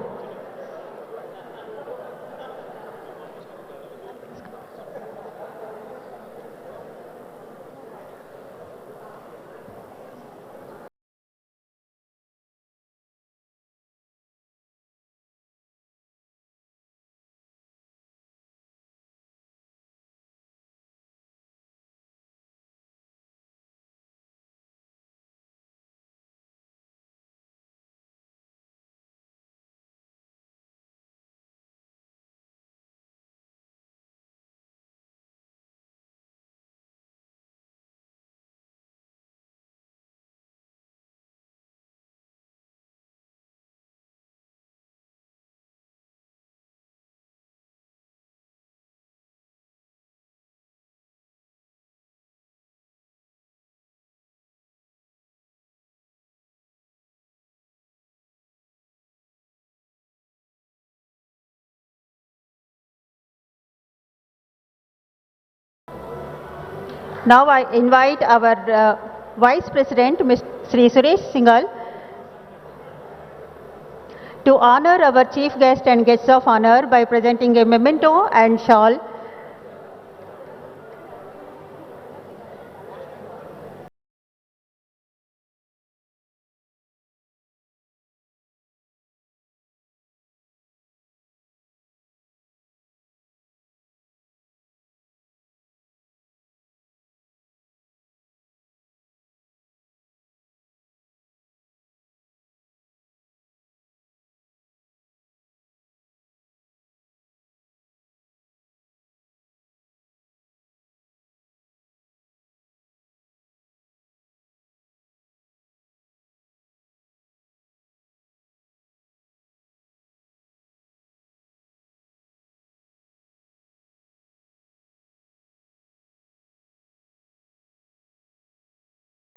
Now I invite our Vice President, Mr. Sri Suresh Singhal, to honor our chief guest and guests of honor by presenting a memento and shawl.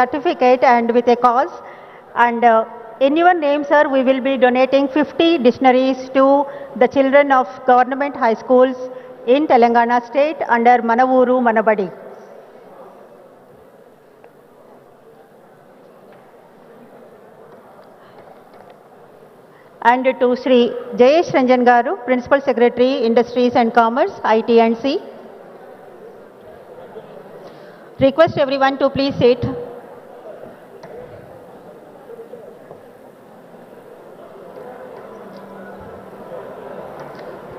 certificate and with a cause. And in your name, sir, we will be donating 50 dictionaries to the children of government high schools in Telangana state under Manavuru Manabadi. And to Sri Jayesh Ranjan Garu, Principal Secretary, Industries and Commerce, IT&C. Request everyone to please sit.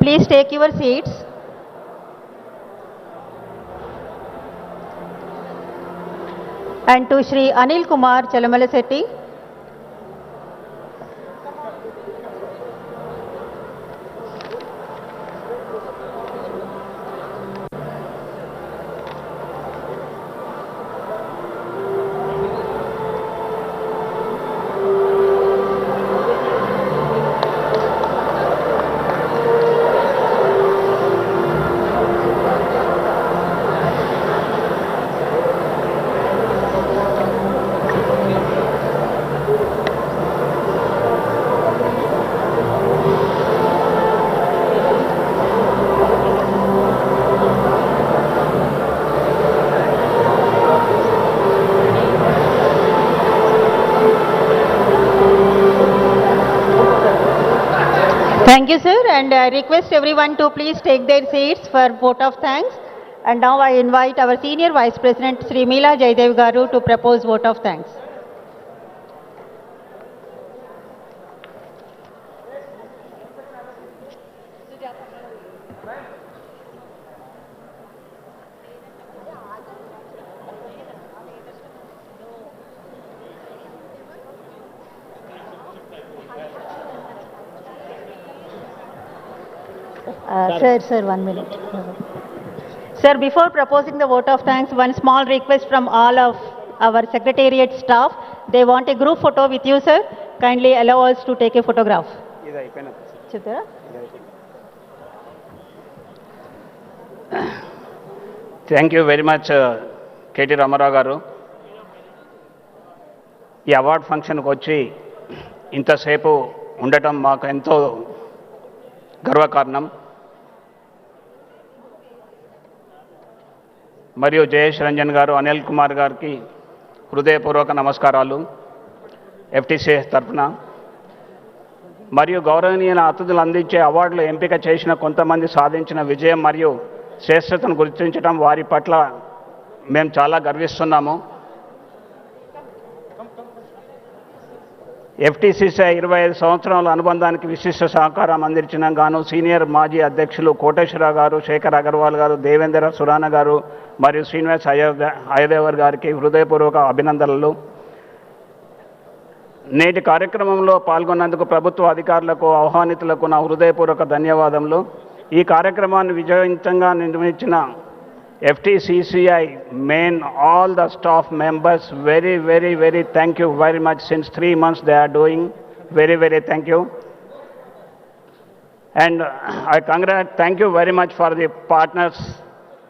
Please take your seats. And to Shri Anil Kumar Chalamalasetti. Thank you, sir, and I request everyone to please take their seats for vote of thanks. And now I invite our Senior Vice President, Sri Meela Jaydev Garu, to propose vote of thanks. Sir, 1 minute. Sir, before proposing the vote of thanks, one small request from all of our secretariat staff. They want a group photo with you, sir. Kindly allow us to take a photograph. Chitra? Thank you very much KT Rama Rao గారు. ఈ award ఫంక్షన్కి వచ్చి ఇంతసేపు ఉండటం మాకు ఎంతో గర్వకారణం. మరియు జయేష్ రంజన్ గారు, అనిల్ కుమార్ గారికి హృదయపూర్వక నమస్కారాలు ఎఫ్టీసీ తరఫున. మరియు గౌరవనీయ అతిథులు అందించే అవార్డులు ఎంపిక చేసిన కొంతమంది సాధించిన విజయం మరియు శ్రేష్టతను గుర్తించడం వారి పట్ల మేము చాలా గర్విస్తున్నాము. FTCCI 25 సంవత్సరాల అనుబంధానికి విశిష్ట సహకారం అందించిన గాను సీనియర్ మాజీ అధ్యక్షులు కోటేశ్వరరావు గారు, శేఖర్ అగర్వాల్ గారు, దేవేంద్ర సురాన గారు మరియు శ్రీనివాస్ అయ్యదేవర్ గారికి హృదయపూర్వక అభినందనలు. నేటి కార్యక్రమంలో పాల్గొన్నందుకు ప్రభుత్వ అధికారులకు, ఆహ్వానితులకు నా హృదయపూర్వక ధన్యవాదములు. ఈ కార్యక్రమాన్ని విజయవంతంగా నిర్వహించిన FTCCI main all the staff members very thank you very much. Since 3 months they are doing very thank you. And I thank you very much for the partners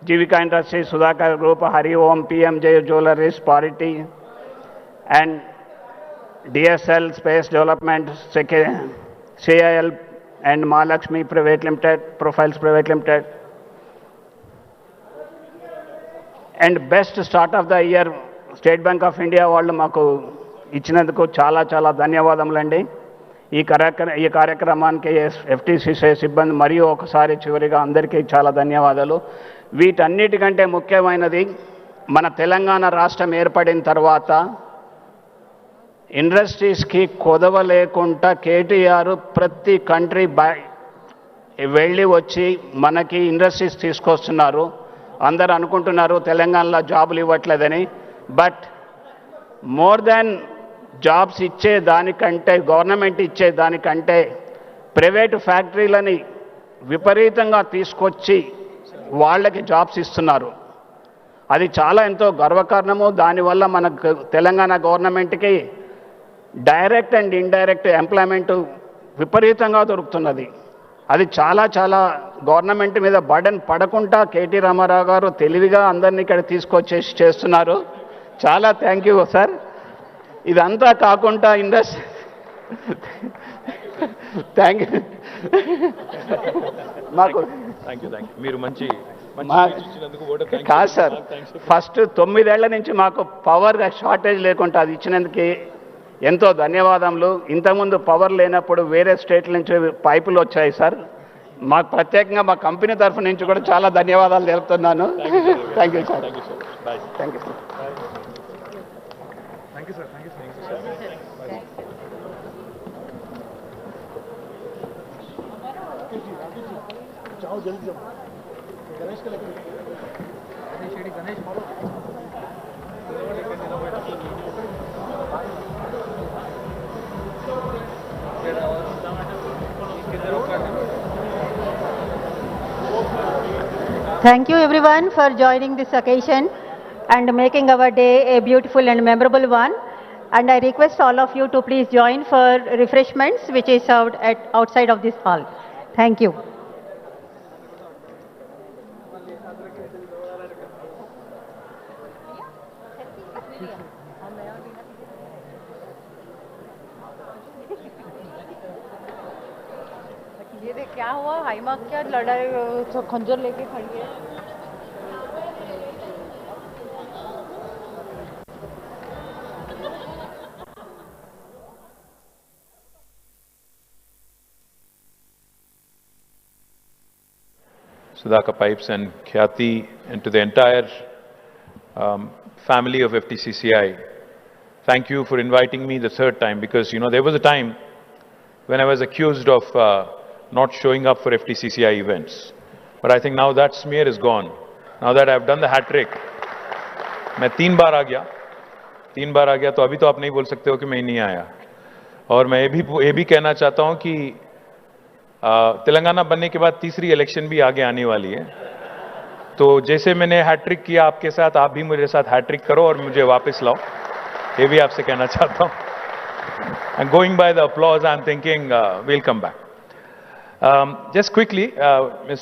Jivika Industries, Sudhakar Group, Hari Om, PMJ Jewelries, Parity, and DSL Space Development, CIL and Mahalakshmi Private Limited, Profiles Private Limited. And best start of the year state bank of India వాళ్ళు మాకు ఇచ్చినందుకు చాలా ధన్యవాదములండి. ఈ కార్యక్రమానికి FTCCI సిబ్బంది మరియు ఒకసారి చివరిగా అందరికీ చాలా ధన్యవాదాలు. వీటన్నిటికంటే ముఖ్యమైనది మన తెలంగాణ రాష్ట్రం ఏర్పడిన తర్వాత ఇండస్ట్రీస్కి కొదవ లేకుండా కేటీఆర్ ప్రతి కంట్రీ వెళ్ళి వచ్చి మనకి ఇండస్ట్రీస్ తీసుకొస్తున్నారు. అందరూ అనుకుంటున్నారు తెలంగాణలో జాబులు ఇవ్వట్లేదని. బట్ మోర్ దాన్ జాబ్స్ ఇచ్చే దానికంటే, గవర్నమెంట్ ఇచ్చే దానికంటే ప్రైవేటు ఫ్యాక్టరీలని విపరీతంగా తీసుకొచ్చి వాళ్ళకి జాబ్స్ ఇస్తున్నారు. అది చాలా ఎంతో గర్వకారణము. దానివల్ల మన తెలంగాణ గవర్నమెంట్కి డైరెక్ట్ అండ్ ఇండైరెక్ట్ ఎంప్లాయ్మెంటు విపరీతంగా దొరుకుతున్నది. అది చాలా గవర్నమెంట్ మీద బర్డెన్ పడకుండా కేటీ రామారావు గారు తెలివిగా అందరినీ ఇక్కడ తీసుకొచ్చేసి చేస్తున్నారు. చాలా థ్యాంక్ యూ సార్. ఇదంతా కాకుండా ఇండస్ట్రీ థ్యాంక్ యూ మాకు థ్యాంక్ యూ మీరు మంచి కాదు సార్, ఫస్ట్ 9 ఏళ్ల నుంచి మాకు పవర్ షార్టేజ్ లేకుండా అది ఇచ్చినందుకు ఎంతో ధన్యవాదములు. ఇంతకుముందు పవర్ లేనప్పుడు వేరే స్టేట్ల నుంచి పైపులు వచ్చాయి సార్. మాకు ప్రత్యేకంగా మా కంపెనీ తరఫు నుంచి కూడా చాలా ధన్యవాదాలు తెలుపుతున్నాను. Thank you sir. Thank you sir. Thank you everyone for joining this occasion and making our day a beautiful and memorable one. And I request all of you to please join for refreshments which is served at outside of this hall. Thank you. ये देख क्या हुआ, हाइमा क्या लड़ाई खंजर लेके खड़ी है. Sudhaka Pipes and Khyati, and to the entire family of FTCCI, thank you for inviting me the third time, because, you know, there was a time when I was accused of not showing up for FTCCI events. But I think now that smear is gone. Now that I've done the hat trick, मैं 3 बार आ गया, तो अभी तो आप नहीं बोल सकते हो कि मैं नहीं आया. और मैं ये भी कहना चाहता हूं कि तेलंगाना बनने के बाद तीसरी इलेक्शन भी आगे आने वाली है. तो जैसे मैंने हैट ट्रिक किया आपके साथ, आप भी मेरे साथ हैट ट्रिक करो और मुझे वापस लाओ. ये भी आपसे कहना चाहता हूं. And going by the applause, I'm thinking we'll come back. Just quickly, Ms.